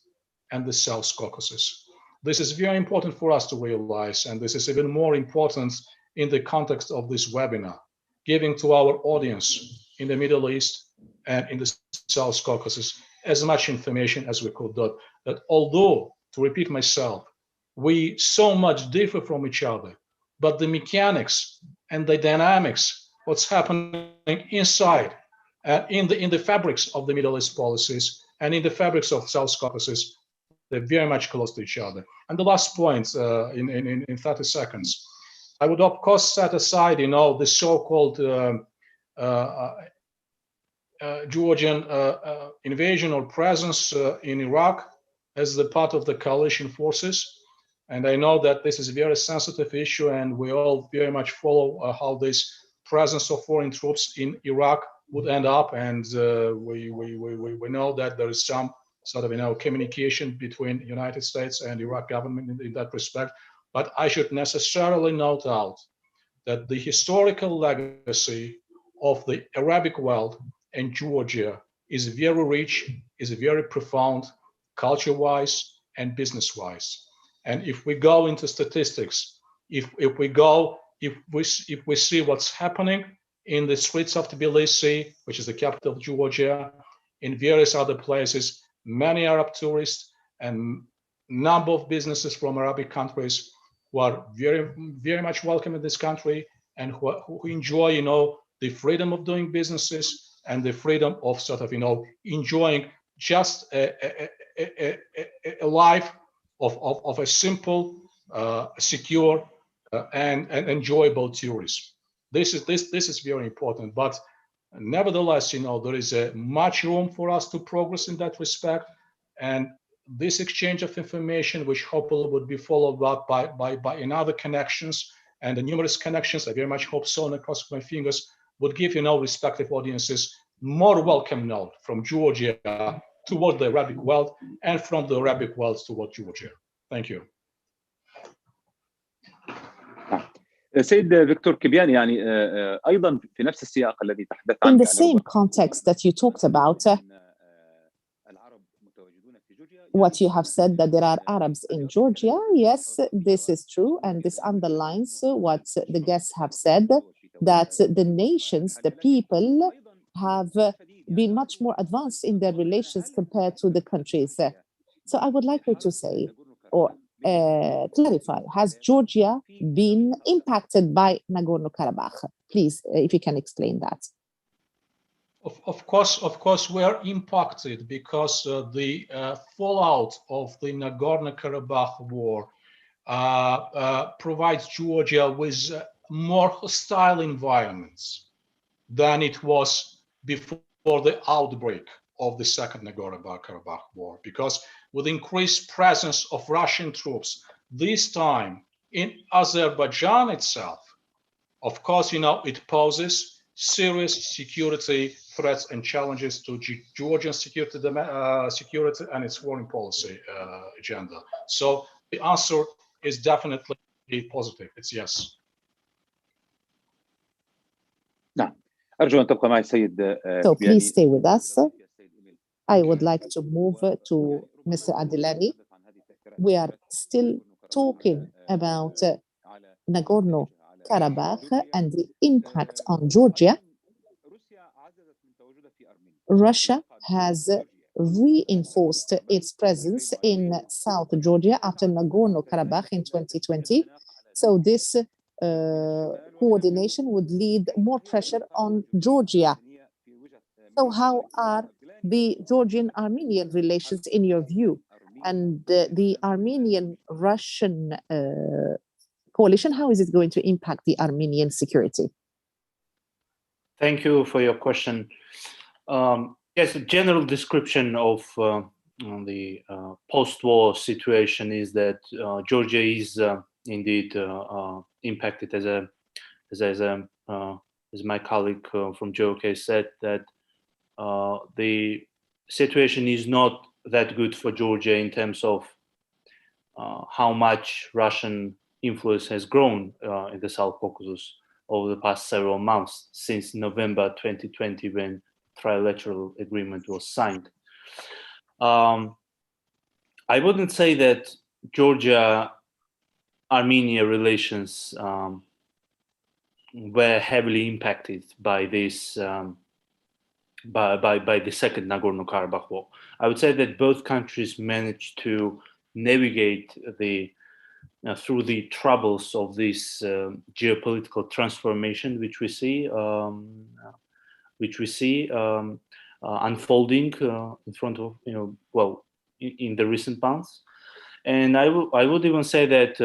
and the South Caucasus. This is very important for us to realize, and this is even more important in the context of this webinar, giving to our audience in the Middle East and in the South Caucasus as much information as we could, that although, to repeat myself, we so much differ from each other, but the mechanics and the dynamics, what's happening inside, in the fabrics of the Middle East policies and in the fabrics of South Caucasus, they're very much close to each other. And the last point in 30 seconds, I would of course set aside, the so-called Georgian invasion or presence in Iraq as the part of the coalition forces. And I know that this is a very sensitive issue, and we all very much follow how this presence of foreign troops in Iraq would end up. And we know that there is some sort of communication between the United States and Iraq government in that respect. But I should necessarily note out that the historical legacy of the Arabic world and Georgia is very rich, is very profound, culture-wise and business-wise. And if we go into statistics, if we see what's happening in the streets of Tbilisi, which is the capital of Georgia, in various other places, many Arab tourists and number of businesses from Arabic countries who are very, very much welcome in this country and who enjoy, the freedom of doing businesses and the freedom of enjoying just a life of a simple, secure, and enjoyable tourism. This is very important. But nevertheless, there is much room for us to progress in that respect. And this exchange of information, which hopefully would be followed up by another connections and the numerous connections, I very much hope so, and I cross my fingers, would give respective audiences more welcome note from Georgia toward the Arabic world and from the Arabic world toward Georgia. Thank you. سيد فيكتور كبيان يعني أيضا في نفس السياق الذي تحدث عنه. In the same context that you talked about, what you have said that there are Arabs in Georgia, yes, this is true, and this underlines what the guests have said, that the nations, the people have been much more advanced in their relations compared to the countries. So I would like you to say or clarify, has Georgia been impacted by Nagorno Karabakh? Please, if you can explain that. Of course, we are impacted because the fallout of the Nagorno Karabakh War provides Georgia with more hostile environments than it was before the outbreak of the Second Nagorno Karabakh War. Because with increased presence of Russian troops, this time in Azerbaijan itself, of course, it poses serious security threats and challenges to Georgian security and its foreign policy agenda. So the answer is definitely positive. It's yes. نعم أرجو أن تبقى معي السيد So كبياني. please stay with us. I would like to move to Mr. Adilani. We are still talking about Nagorno Karabakh and the impact on Georgia. Russia has reinforced its presence in South Georgia after Nagorno Karabakh in 2020. So this coordination would lead more pressure on Georgia. So how are the Georgian-Armenian relations in your view? And the Armenian-Russian coalition, how is it going to impact the Armenian security? Thank you for your question. Yes, a general description of the post-war situation is that Georgia is indeed impacted, as my colleague from JOK said, that the situation is not that good for Georgia in terms of how much Russian influence has grown in the South Caucasus over the past several months since November 2020 when trilateral agreement was signed. I wouldn't say that Georgia-Armenia relations were heavily impacted by this by the second Nagorno-Karabakh War. I would say that both countries managed to navigate through the troubles of this geopolitical transformation, which we see unfolding in front of in the recent months. And I would even say that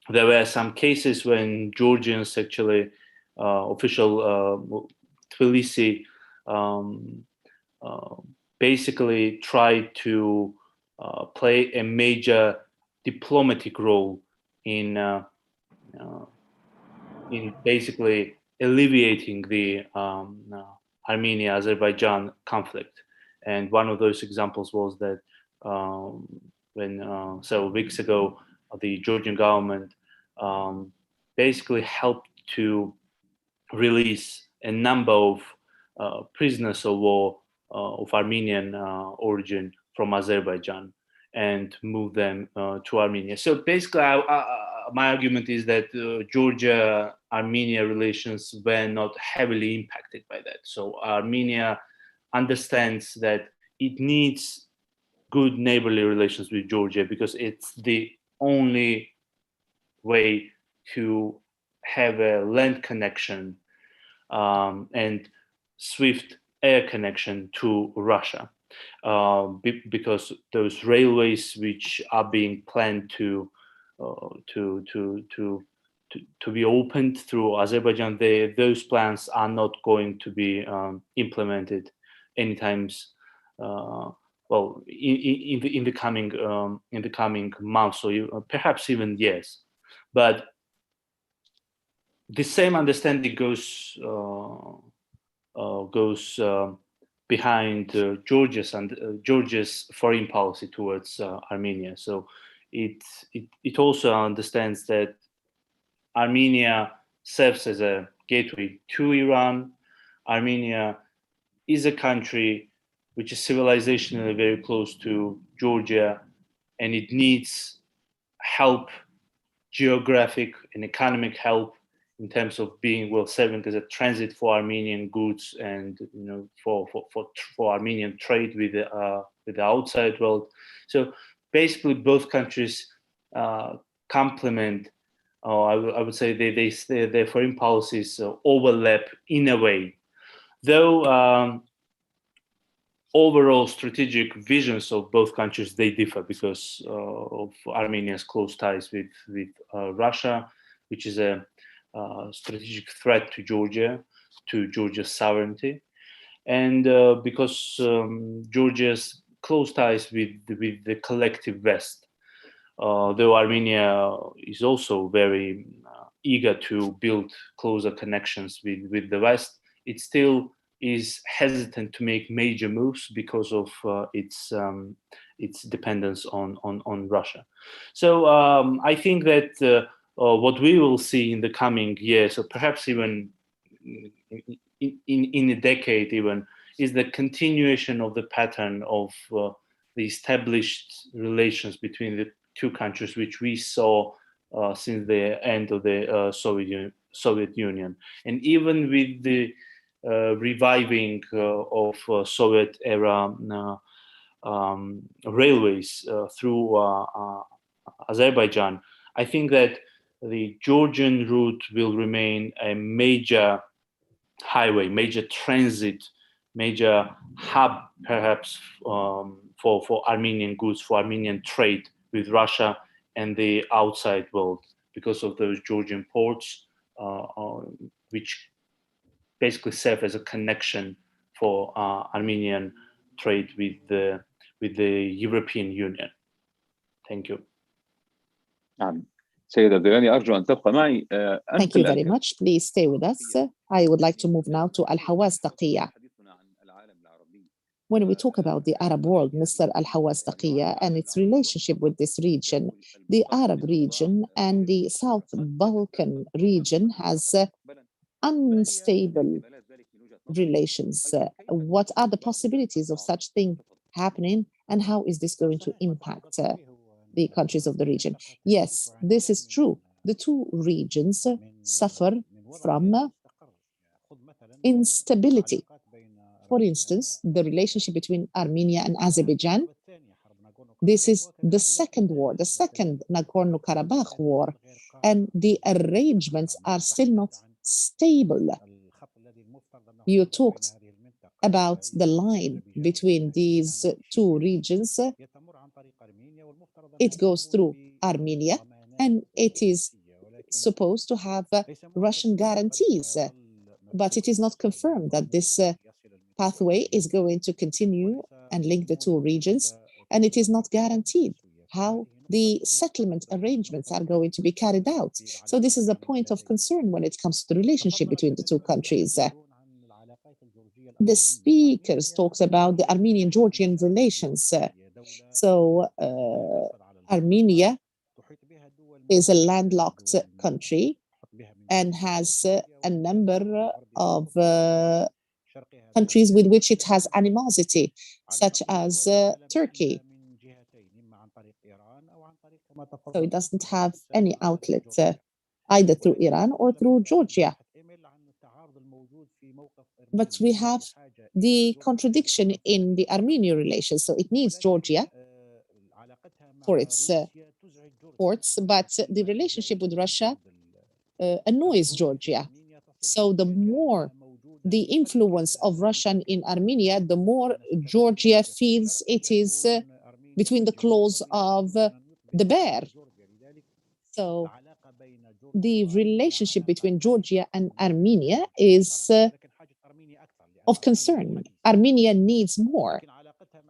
there were some cases when Georgians actually official Tbilisi basically tried to play a major diplomatic role in basically alleviating the Armenia-Azerbaijan conflict. And one of those examples was that when several weeks ago, the Georgian government basically helped to release a number of prisoners of war of Armenian origin from Azerbaijan and move them to Armenia. So basically, my argument is that Georgia-Armenia relations were not heavily impacted by that. So Armenia understands that it needs good neighborly relations with Georgia because it's the only way to have a land connection and swift air connection to Russia. Because those railways which are being planned to be opened through Azerbaijan, those plans are not going to be implemented anytime in the coming months or perhaps even years. But the same understanding goes behind Georgia's foreign policy towards Armenia. So it also understands that Armenia serves as a gateway to Iran. Armenia is a country which is civilizationally very close to Georgia, and it needs help, geographic and economic help, in terms of serving as a transit for Armenian goods and for Armenian trade with the outside world. So basically, both countries complement, or I would say their foreign policies overlap in a way, though. Overall strategic visions of both countries, they differ because of Armenia's close ties with Russia, which is a strategic threat to Georgia's sovereignty, and because Georgia's close ties with the collective West, though Armenia is also very eager to build closer connections with the West, it still is hesitant to make major moves because of its dependence on Russia. So I think that what we will see in the coming years, or perhaps even in a decade even, is the continuation of the pattern of the established relations between the two countries, which we saw since the end of the Soviet Union. And even with the reviving of Soviet era railways through Azerbaijan, I think that the Georgian route will remain a major highway, major transit, major hub, perhaps for Armenian goods, for Armenian trade with Russia and the outside world, because of those Georgian ports, which basically serve as a connection for Armenian trade with the European Union. Thank you. سيدة دياني أرجو أن تبقى معي. Thank you very much. Please stay with us. I would like to move now to Al-Hawass Taqiyya. When we talk about the Arab world, Mr. Al-Hawass Taqiyya, and its relationship with this region, the Arab region and the South Balkan region has unstable relations. What are the possibilities of such thing happening, and how is this going to impact the countries of the region? Yes, this is true. The two regions suffer from instability. For instance, the relationship between Armenia and Azerbaijan. This is the second war, the second Nagorno Karabakh War, and the arrangements are still not stable. You talked about the line between these two regions. It goes through Armenia, and it is supposed to have Russian guarantees, but it is not confirmed that this pathway is going to continue and link the two regions, and it is not guaranteed how the settlement arrangements are going to be carried out. So this is a point of concern when it comes to the relationship between the two countries. The speakers talked about the Armenian-Georgian relations. Armenia is a landlocked country and has a number of countries with which it has animosity, such as Turkey. So it doesn't have any outlet either through Iran or through Georgia. But we have the contradiction in the Armenian relations. So it needs Georgia for its ports, but the relationship with Russia annoys Georgia. So the more the influence of Russia in Armenia, the more Georgia feels it is between the claws of the bear. So the relationship between Georgia and Armenia is of concern. Armenia needs more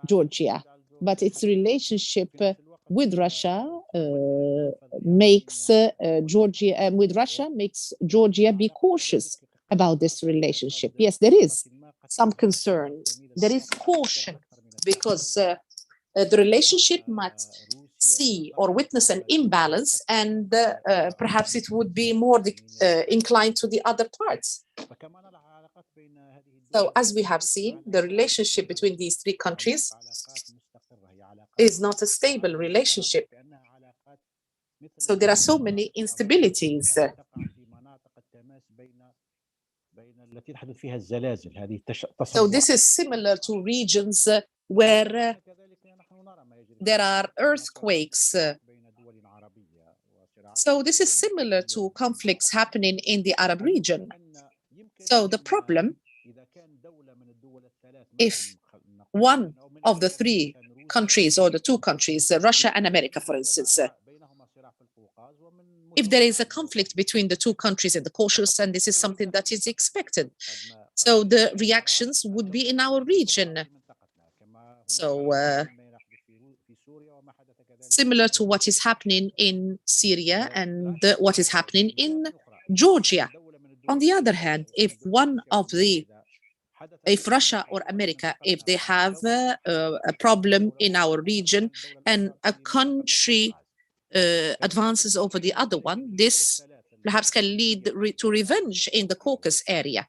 Georgia, but its relationship with Russia makes Georgia be cautious about this relationship. Yes, there is some concern. There is caution because the relationship might see or witness an imbalance, and perhaps it would be more inclined to the other parts. So as we have seen, the relationship between these three countries is not a stable relationship. So there are so many instabilities. So this is similar to regions where there are earthquakes. So this is similar to conflicts happening in the Arab region. So the problem, if one of the three countries or the two countries, Russia and America, for instance, if there is a conflict between the two countries in the Caucasus, and this is something that is expected, so the reactions would be in our region. So similar to what is happening in Syria and what is happening in Georgia. On the other hand, if Russia or America, if they have a problem in our region and a country advances over the other one, this perhaps can lead to revenge in the Caucasus area.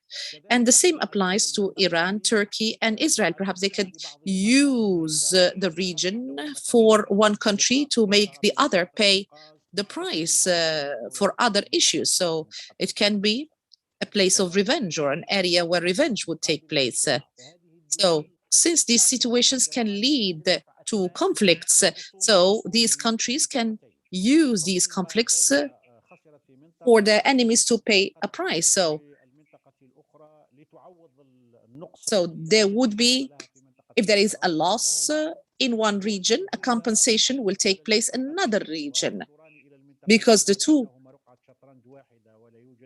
And the same applies to Iran, Turkey, and Israel. Perhaps they could use the region for one country to make the other pay the price for other issues. So it can be a place of revenge or an area where revenge would take place. So since these situations can lead to conflicts, so these countries can use these conflicts for their enemies to pay a price. So there would be, if there is a loss in one region, a compensation will take place in another region, because the two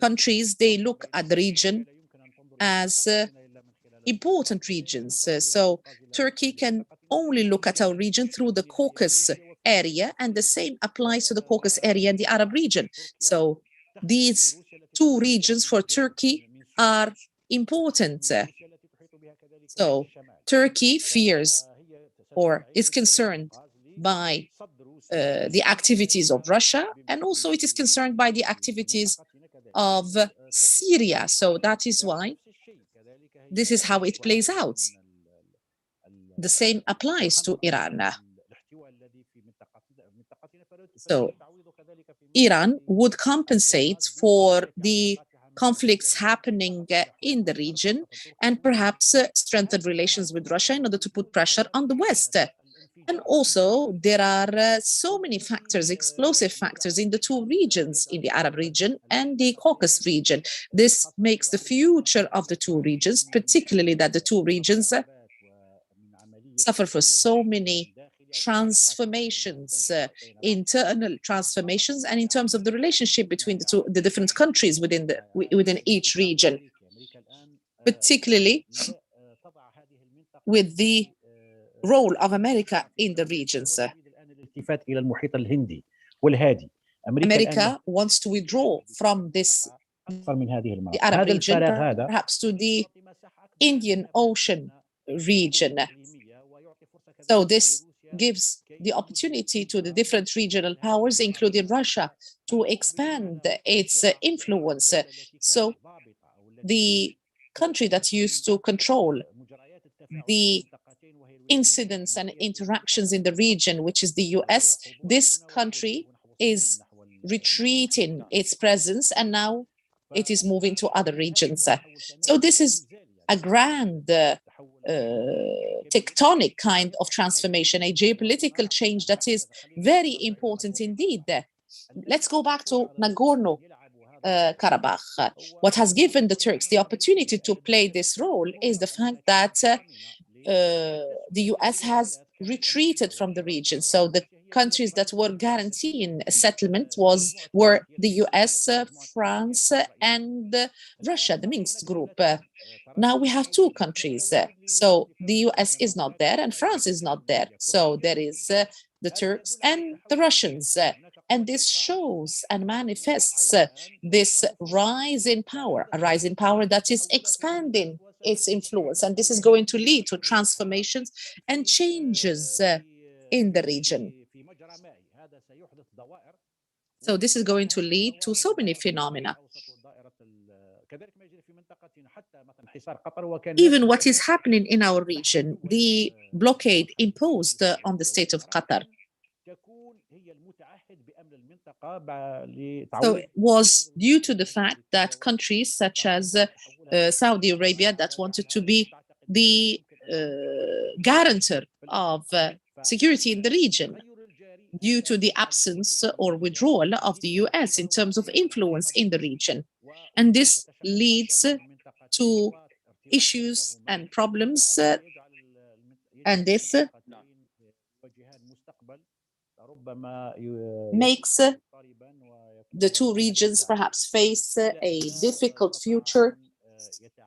countries, they look at the region as important regions. So Turkey can only look at our region through the Caucasus area, and the same applies to the Caucasus area and the Arab region. So these two regions for Turkey are important. So Turkey fears or is concerned by the activities of Russia, and also it is concerned by the activities of Syria. So that is why this is how it plays out. The same applies to Iran. So Iran would compensate for the conflicts happening in the region and perhaps strengthen relations with Russia in order to put pressure on the West. And also, there are so many factors, explosive factors in the two regions, in the Arab region and the Caucasus region. This makes the future of the two regions, particularly that the two regions suffer for so many transformations, internal transformations, and in terms of the relationship between the different countries within each region, particularly with the role of America in the regions. America wants to withdraw from the Arab region, perhaps to the Indian Ocean region. So this gives the opportunity to the different regional powers, including Russia, to expand its influence. So the country that used to control the incidents and interactions in the region, which is the US, this country is retreating its presence, and now it is moving to other regions. So this is a grand tectonic kind of transformation, a geopolitical change that is very important indeed. Let's go back to Nagorno Karabakh. What has given the Turks the opportunity to play this role is the fact that the US has retreated from the region. So the countries that were guaranteeing a settlement were the US, France, and Russia, the Minsk group. Now we have two countries. So the US is not there and France is not there. So there is the Turks and the Russians. And this shows and manifests this rise in power, a rise in power that is expanding its influence. And this is going to lead to transformations and changes in the region. So this is going to lead to so many phenomena. Even what is happening in our region, the blockade imposed on the state of Qatar. So it was due to the fact that countries such as Saudi Arabia that wanted to be the guarantor of security in the region, due to the absence or withdrawal of the US in terms of influence in the region. And this leads to issues and problems, and this makes the two regions perhaps face a difficult future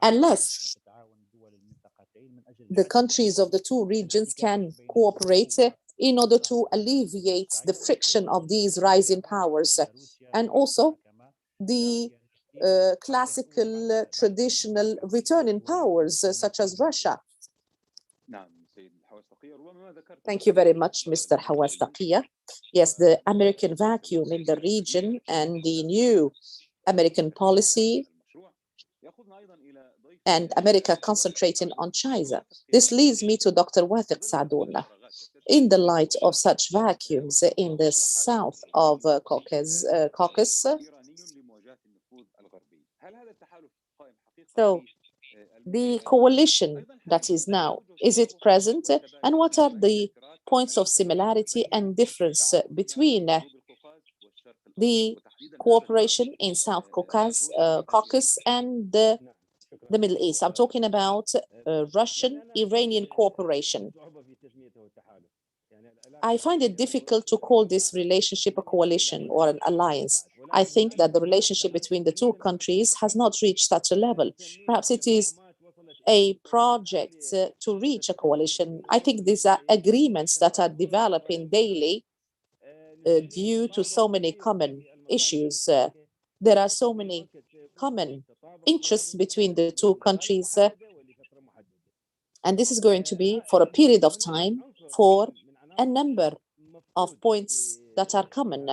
unless the countries of the two regions can cooperate in order to alleviate the friction of these rising powers, and also the classical, traditional returning powers such as Russia. Thank you very much, Mr. Hawas Taqiyya. Yes, the American vacuum in the region and the new American policy and America concentrating on China. This leads me to Dr. Wathiq Sadoun. In the light of such vacuums in the south of Caucasus, so the coalition that is now, is it present? And what are the points of similarity and difference between the cooperation in South Caucasus and the Middle East? I'm talking about Russian-Iranian cooperation. I find it difficult to call this relationship a coalition or an alliance. I think that the relationship between the two countries has not reached such a level. Perhaps it is a project to reach a coalition. I think these are agreements that are developing daily due to so many common issues. There are so many common interests between the two countries, and this is going to be for a period of time for a number of points that are common.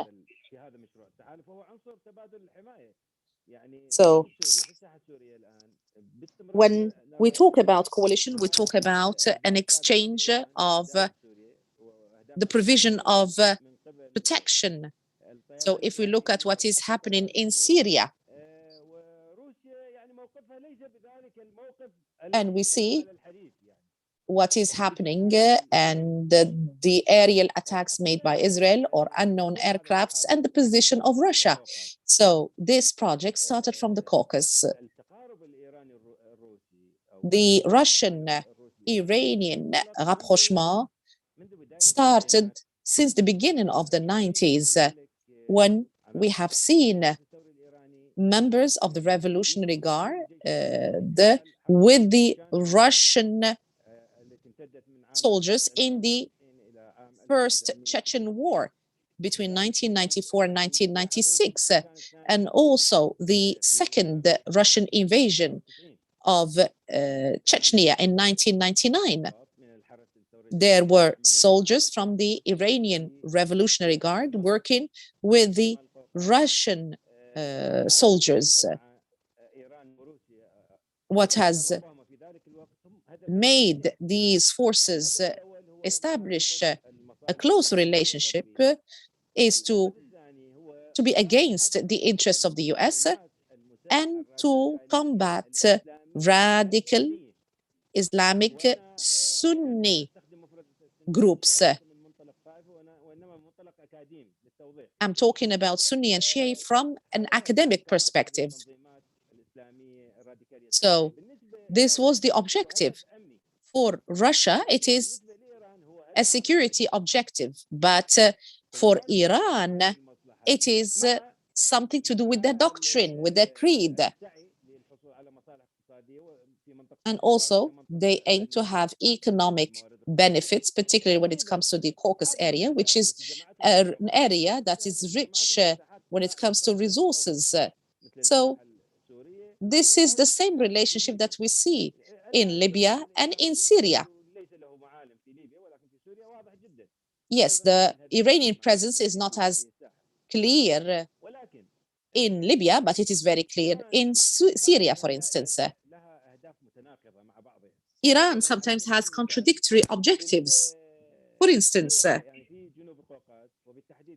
So when we talk about coalition, we talk about an exchange of the provision of protection. So if we look at what is happening in Syria, and we see what is happening and the aerial attacks made by Israel or unknown aircrafts and the position of Russia. So this project started from the Caucasus. The Russian-Iranian rapprochement started since the beginning of the 90s, when we have seen members of the Revolutionary Guard with the Russian soldiers in the first Chechen War between 1994 and 1996, and also the second Russian invasion of Chechnya in 1999. There were soldiers from the Iranian Revolutionary Guard working with the Russian soldiers. What has made these forces establish a close relationship is to be against the interests of the US and to combat radical Islamic Sunni groups. I'm talking about Sunni and Shia from an academic perspective. So this was the objective. For Russia, it is a security objective, but for Iran, it is something to do with their doctrine, with their creed. And also, they aim to have economic benefits, particularly when it comes to the Caucasus area, which is an area that is rich when it comes to resources. So this is the same relationship that we see in Libya and in Syria. Yes, the Iranian presence is not as clear in Libya, but it is very clear in Syria, for instance. Iran sometimes has contradictory objectives. For instance,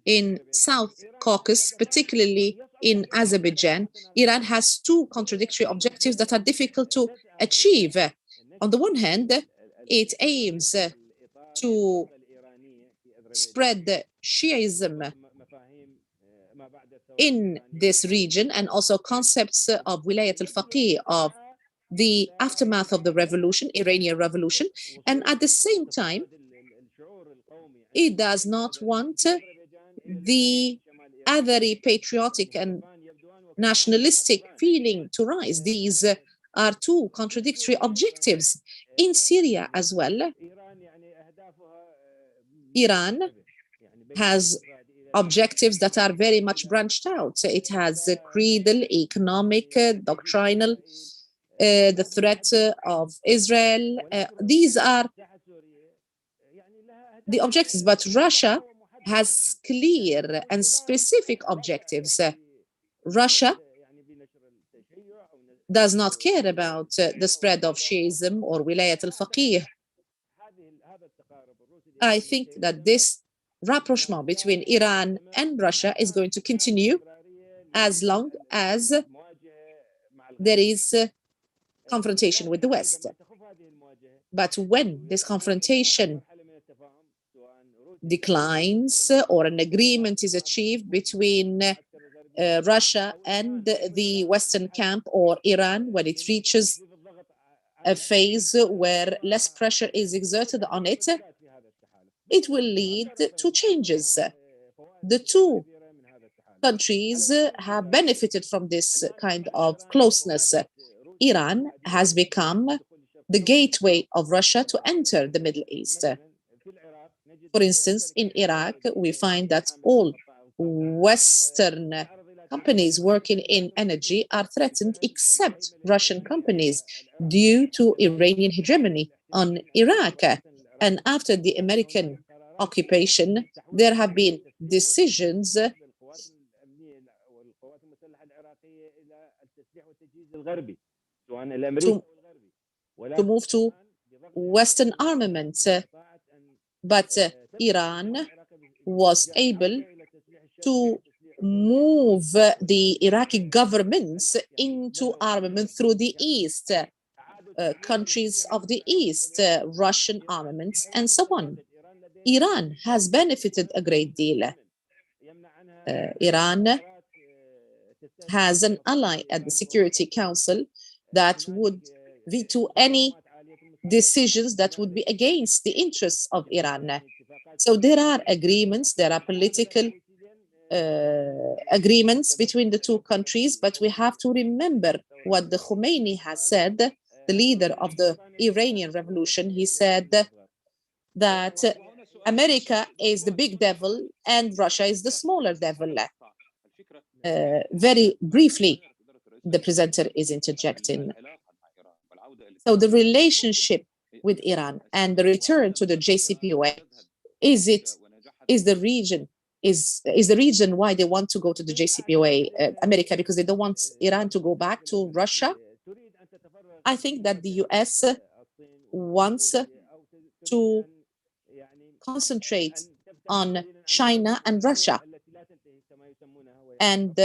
in South Caucasus, particularly in Azerbaijan, Iran has two contradictory objectives that are difficult to achieve. On the one hand, it aims to spread Shiism in this region, and also concepts of Wilayat al-Faqih, of the aftermath of the revolution, Iranian revolution, and at the same time, it does not want the othery patriotic and nationalistic feeling to rise. These are two contradictory objectives. In Syria as well, Iran has objectives that are very much branched out. It has creedal, economic, doctrinal, the threat of Israel. These are the objectives, but Russia has clear and specific objectives. Russia does not care about the spread of Shiism or Wilayat al-Faqih. I think that this rapprochement between Iran and Russia is going to continue as long as there is confrontation with the West. But when this confrontation declines or an agreement is achieved between Russia and the Western camp or Iran, when it reaches a phase where less pressure is exerted on it, it will lead to changes. The two countries have benefited from this kind of closeness. Iran has become the gateway of Russia to enter the Middle East. For instance, in Iraq, we find that all Western companies working in energy are threatened except Russian companies due to Iranian hegemony on Iraq. And after the American occupation, there have been decisions to move to Western armament. But Iran was able to move the Iraqi governments into armament through the East, countries of the East, Russian armaments, and so on. Iran has benefited a great deal. Iran has an ally at the Security Council that would veto any decisions that would be against the interests of Iran. So there are agreements, there are political agreements between the two countries, but we have to remember what the Khomeini has said, the leader of the Iranian revolution. He said that America is the big devil and Russia is the smaller devil. Very briefly, the presenter is interjecting. So the relationship with Iran and the return to the JCPOA, is the reason why they want to go to the JCPOA, America, because they don't want Iran to go back to Russia? I think that the US wants to concentrate on China and Russia and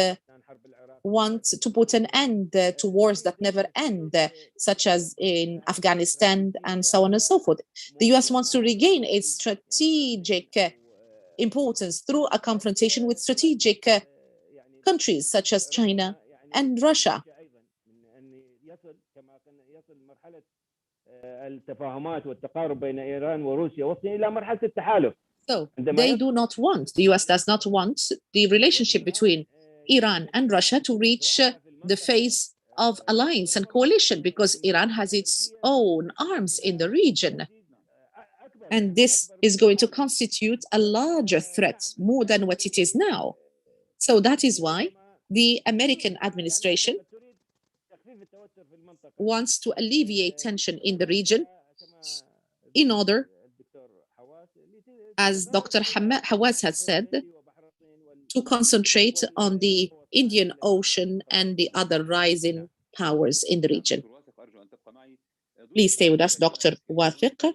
want to put an end to wars that never end, such as in Afghanistan and so on and so forth. The US wants to regain its strategic importance through a confrontation with strategic countries such as China and Russia. So they do not want, the US does not want the relationship between Iran and Russia to reach the phase of alliance and coalition, because Iran has its own arms in the region. And this is going to constitute a larger threat, more than what it is now. So that is why the American administration wants to alleviate tension in the region in order, as Dr. Hawass has said, to concentrate on the Indian Ocean and the other rising powers in the region. Please stay with us, Dr. Wathiq.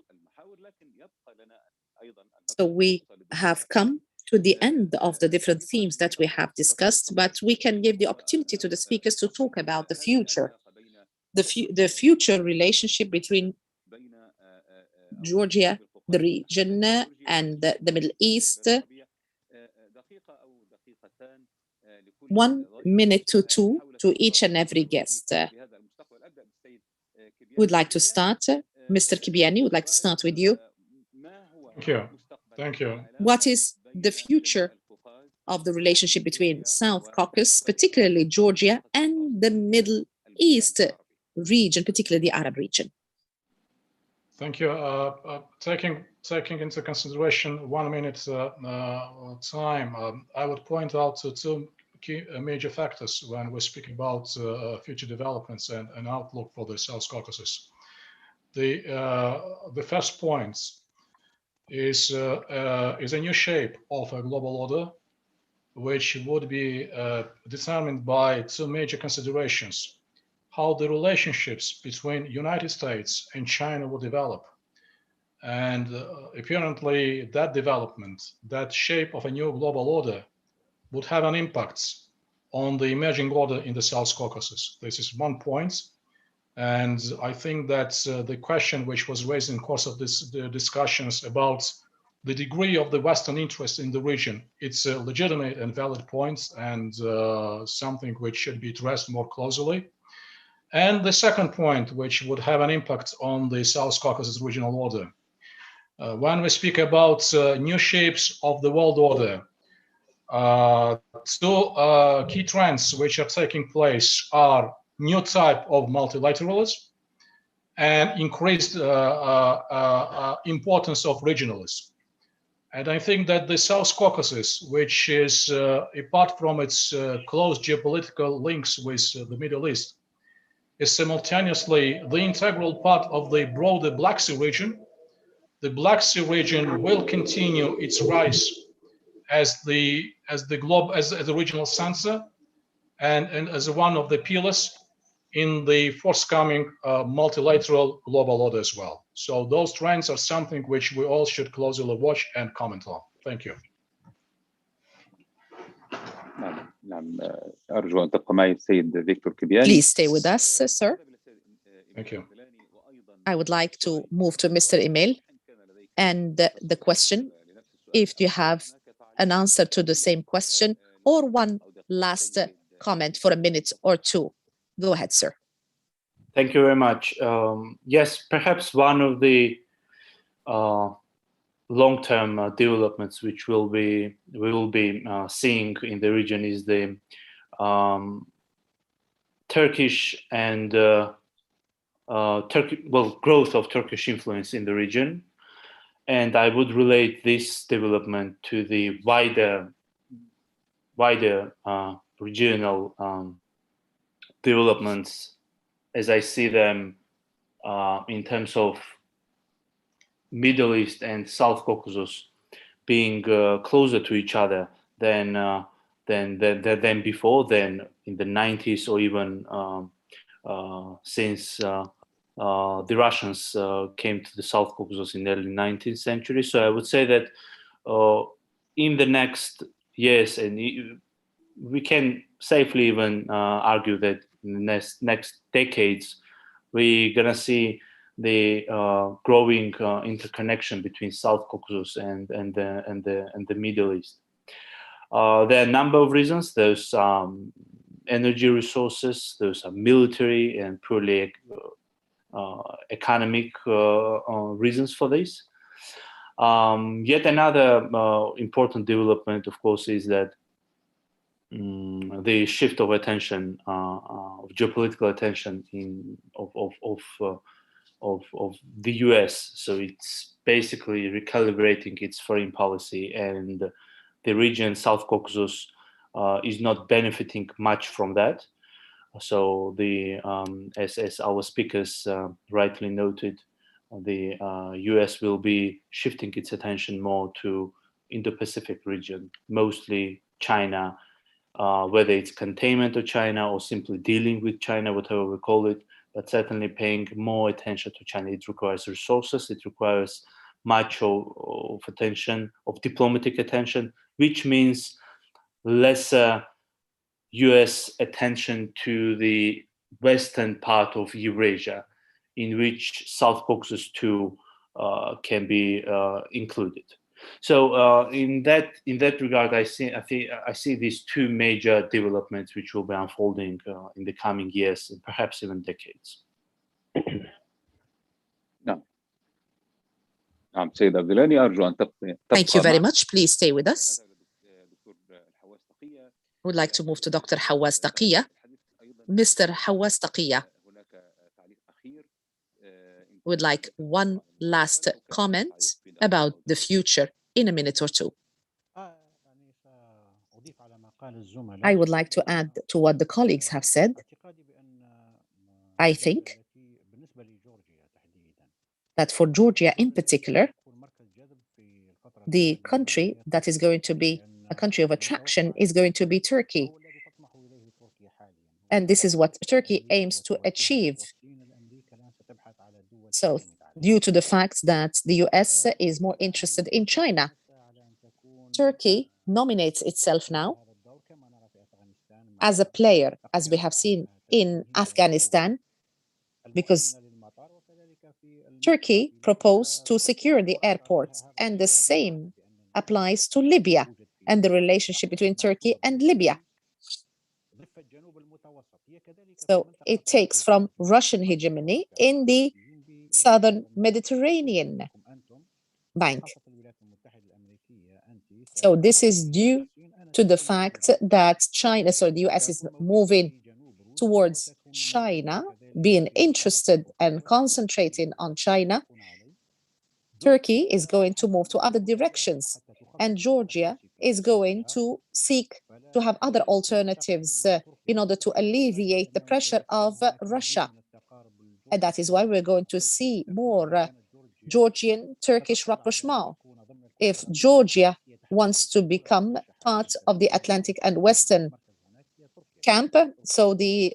So we have come to the end of the different themes that we have discussed, but we can give the opportunity to the speakers to talk about the future, the future relationship between Georgia, the region, and the Middle East. 1 minute to 2 to each and every guest. Would like to start? Mr. Kibiani, would like to start with you. Thank you. Thank you. What is the future of the relationship between South Caucasus, particularly Georgia, and the Middle East region, particularly the Arab region? Thank you. Taking into consideration 1 minute time, I would point out to two key major factors when we speak about future developments and outlook for the South Caucasus. The first point is a new shape of a global order, which would be determined by two major considerations: how the relationships between United States and China will develop. And apparently that development, that shape of a new global order would have an impact on the emerging order in the South Caucasus. This is one point. And I think that the question which was raised in the course of the discussions about the degree of the Western interest in the region, it's a legitimate and valid point, and something which should be addressed more closely. And the second point, which would have an impact on the South Caucasus regional order. When we speak about new shapes of the world order, two key trends which are taking place are new type of multilateralism and increased importance of regionalism. And I think that the South Caucasus, which is apart from its close geopolitical links with the Middle East, is simultaneously the integral part of the broader Black Sea region. The Black Sea region will continue its rise as the regional center and as one of the pillars in the forthcoming multilateral global order as well. So those trends are something which we all should closely watch and comment on. Thank you. أرجو أن تبقى معي السيد فيكتور كبياني. Please stay with us, sir. Thank you. I would like to move to Mr. Emil and the question, if you have an answer to the same question or one last comment for a minute or two. Go ahead, sir. Thank you very much. Yes, perhaps one of the long-term developments which we will be seeing in the region is the Turkish and growth of Turkish influence in the region. And I would relate this development to the wider regional developments as I see them in terms of Middle East and South Caucasus being closer to each other than before, than in the 90s, or even since the Russians came to the South Caucasus in the early 19th century. So I would say that in the next years, and we can safely even argue that in the next decades, we're gonna see the growing interconnection between South Caucasus and the Middle East. There are a number of reasons. There's energy resources, there's military and purely economic reasons for this. Yet another important development, of course, is that the shift of attention, of geopolitical attention of the US. So it's basically recalibrating its foreign policy, and the region, South Caucasus, is not benefiting much from that. So as our speakers rightly noted, the US will be shifting its attention more to Indo-Pacific region, mostly China, whether it's containment of China or simply dealing with China, whatever we call it, but certainly paying more attention to China. It requires resources, it requires much of attention, of diplomatic attention, which means lesser US attention to the western part of Eurasia, in which South Caucasus too can be included. So in that regard, I see these two major developments which will be unfolding in the coming years and perhaps even decades. Thank you very much. Please stay with us. We'd like to move to Dr. Hawaz Taqiyya. Mr. Hawaz Taqiyya, would like one last comment about the future in a minute or two. I would like to add to what the colleagues have said. I think that for Georgia in particular, the country that is going to be a country of attraction is going to be Turkey. And this is what Turkey aims to achieve. So, due to the fact that the US is more interested in China, Turkey nominates itself now as a player, as we have seen in Afghanistan, because Turkey proposed to secure the airports, and the same applies to Libya and the relationship between Turkey and Libya. So it takes from Russian hegemony in the southern Mediterranean bank. So this is due to the fact that China, so the US is moving towards China, being interested and concentrating on China. Turkey is going to move to other directions, and Georgia is going to seek to have other alternatives in order to alleviate the pressure of Russia. And that is why we're going to see more Georgian-Turkish rapprochement. If Georgia wants to become part of the Atlantic and Western camp, so the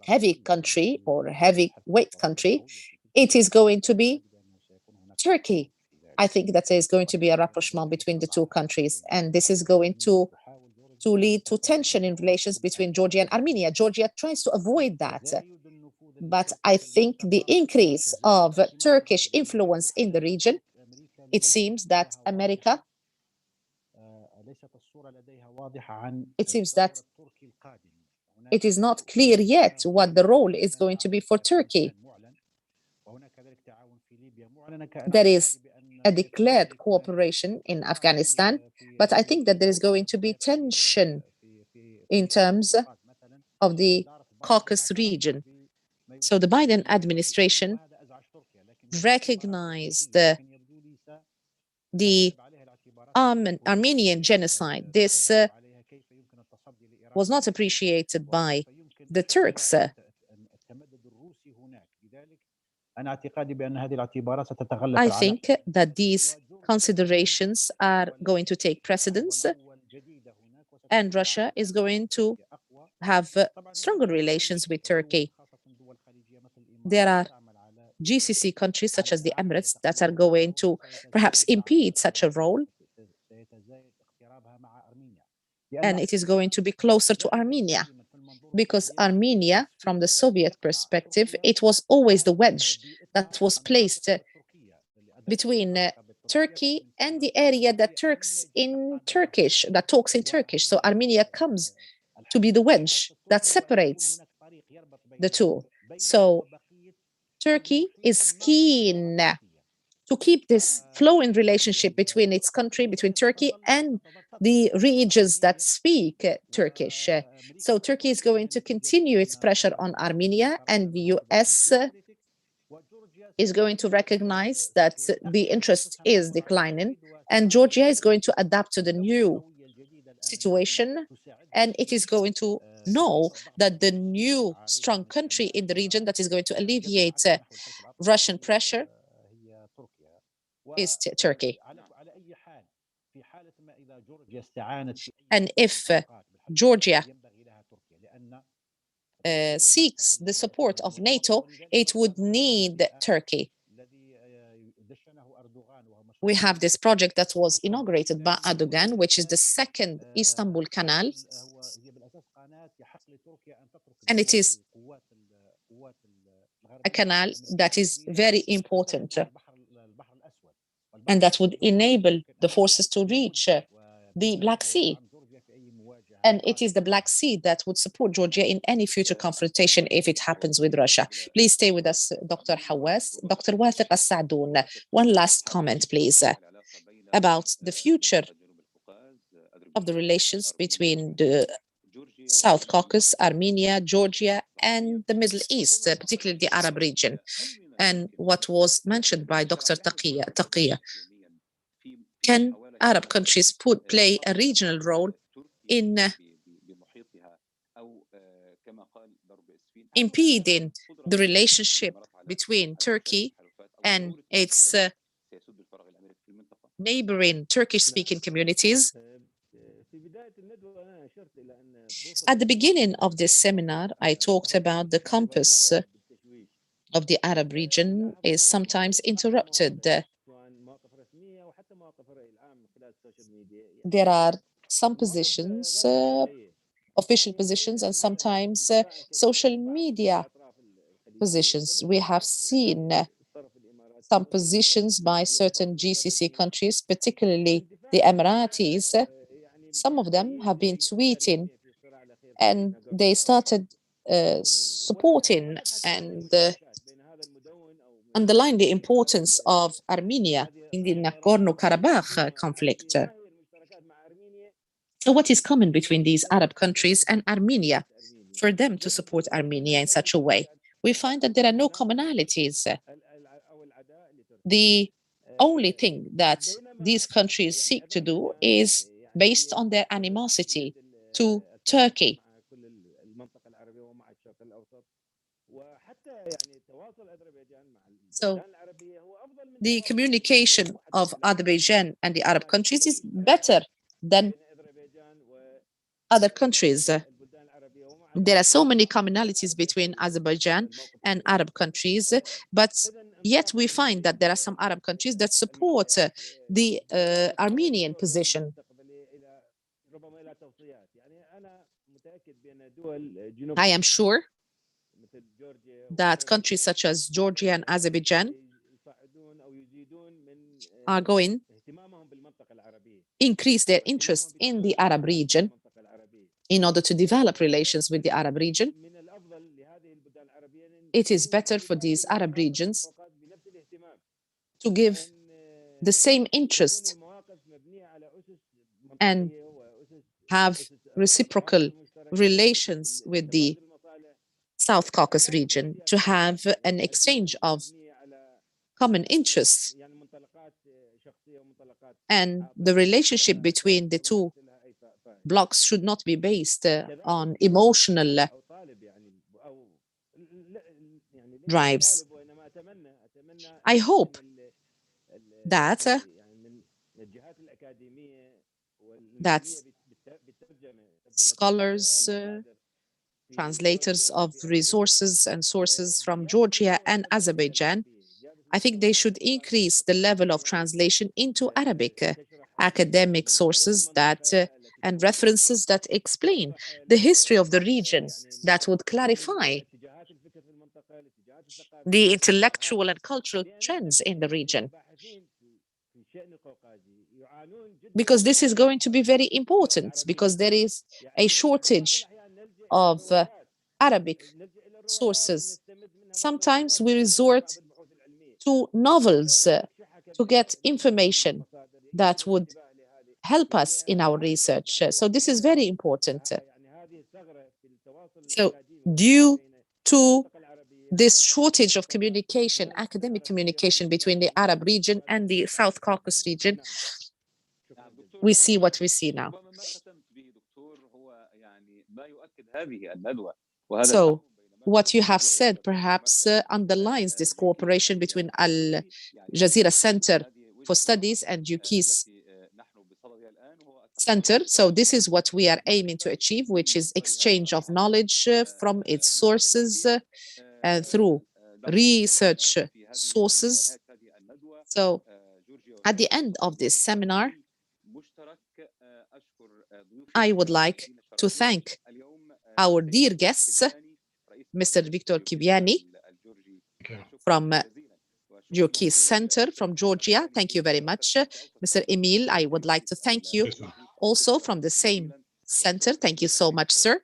heavy country or heavyweight country, it is going to be Turkey. I think that there is going to be a rapprochement between the two countries, and this is going to lead to tension in relations between Georgia and Armenia. Georgia tries to avoid that, but I think the increase of Turkish influence in the region, it seems that America, it is not clear yet what the role is going to be for Turkey. There is a declared cooperation in Afghanistan, but I think that there is going to be tension in terms of the Caucasus region. So the Biden administration recognized the Armenian genocide. This was not appreciated by the Turks. I think that these considerations are going to take precedence, and Russia is going to have stronger relations with Turkey. There are GCC countries such as the Emirates that are going to perhaps impede such a role, and it is going to be closer to Armenia, because Armenia, from the Soviet perspective, it was always the wedge that was placed between Turkey and the area that talks in Turkish. So Armenia comes to be the wedge that separates the two. So Turkey is keen to keep this flowing relationship between its country, between Turkey and the regions that speak Turkish. So Turkey is going to continue its pressure on Armenia, and the US is going to recognize that the interest is declining, and Georgia is going to adapt to the new situation, and it is going to know that the new strong country in the region that is going to alleviate Russian pressure is Turkey. And if Georgia seeks the support of NATO, it would need Turkey. We have this project that was inaugurated by Erdogan, which is the second Istanbul Canal, and it is a canal that is very important and that would enable the forces to reach the Black Sea. And it is the Black Sea that would support Georgia in any future confrontation if it happens with Russia. Please stay with us, Dr. Hawass. Dr. Wathiq Al-Saadoun, one last comment, please, about the future of the relations between the South Caucasus, Armenia, Georgia, and the Middle East, particularly the Arab region. and what was mentioned by Dr. Taqiyya. Can Arab countries play a regional role in impeding the relationship between Turkey and its neighboring Turkish-speaking communities? At the beginning of this seminar, I talked about the compass of the Arab region is sometimes interrupted. There are some positions, official positions, and sometimes social media positions. We have seen some positions by certain GCC countries, particularly the Emiratis. Some of them have been tweeting, and they started supporting and underline the importance of Armenia in the Nagorno Karabakh conflict. So what is common between these Arab countries and Armenia for them to support Armenia in such a way? We find that there are no commonalities. The only thing that these countries seek to do is based on their animosity to Turkey. So the communication of Azerbaijan and the Arab countries is better than other countries. There are so many commonalities between Azerbaijan and Arab countries, but yet we find that there are some Arab countries that support the Armenian position. I am sure that countries such as Georgia and Azerbaijan are going to increase their interest in the Arab region in order to develop relations with the Arab region. It is better for these Arab regions to give the same interest and have reciprocal relations with the South Caucasus region, to have an exchange of common interests. And the relationship between the two blocs should not be based on emotional drives. I hope that scholars, translators of resources and sources from Georgia and Azerbaijan, I think they should increase the level of translation into Arabic, academic sources that and references that explain the history of the region, that would clarify the intellectual and cultural trends in the region. Because this is going to be very important, because there is a shortage of Arabic sources. Sometimes we resort to novels to get information that would help us in our research. So this is very important. So due to this shortage of communication, academic communication between the Arab region and the South Caucasus region, we see what we see now. So what you have said perhaps underlines this cooperation between Al Jazeera Center for Studies and UKIS Center. So this is what we are aiming to achieve, which is exchange of knowledge from its sources through research sources. So at the end of this seminar, I would like to thank our dear guests, Mr. Victor Kibiani from UKIS Center from Georgia. Thank you very much. Mr. Emil, I would like to thank you also from the same center. Thank you so much, sir.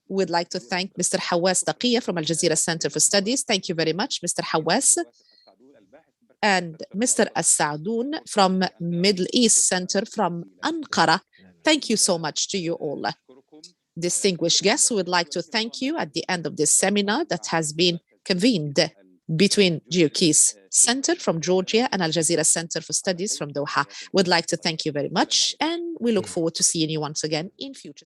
We'd like to thank Mr. Hawas Taqiyya from Al Jazeera Center for Studies. Thank you very much, Mr. Hawas. And Mr. As-Saadoun from Middle East Center from Ankara. Thank you so much to you all. Distinguished guests, we would like to thank you at the end of this seminar that has been convened between GeoKeys Center from Georgia and Al Jazeera Center for Studies from Doha. We'd like to thank you very much, and we look forward to seeing you once again in future.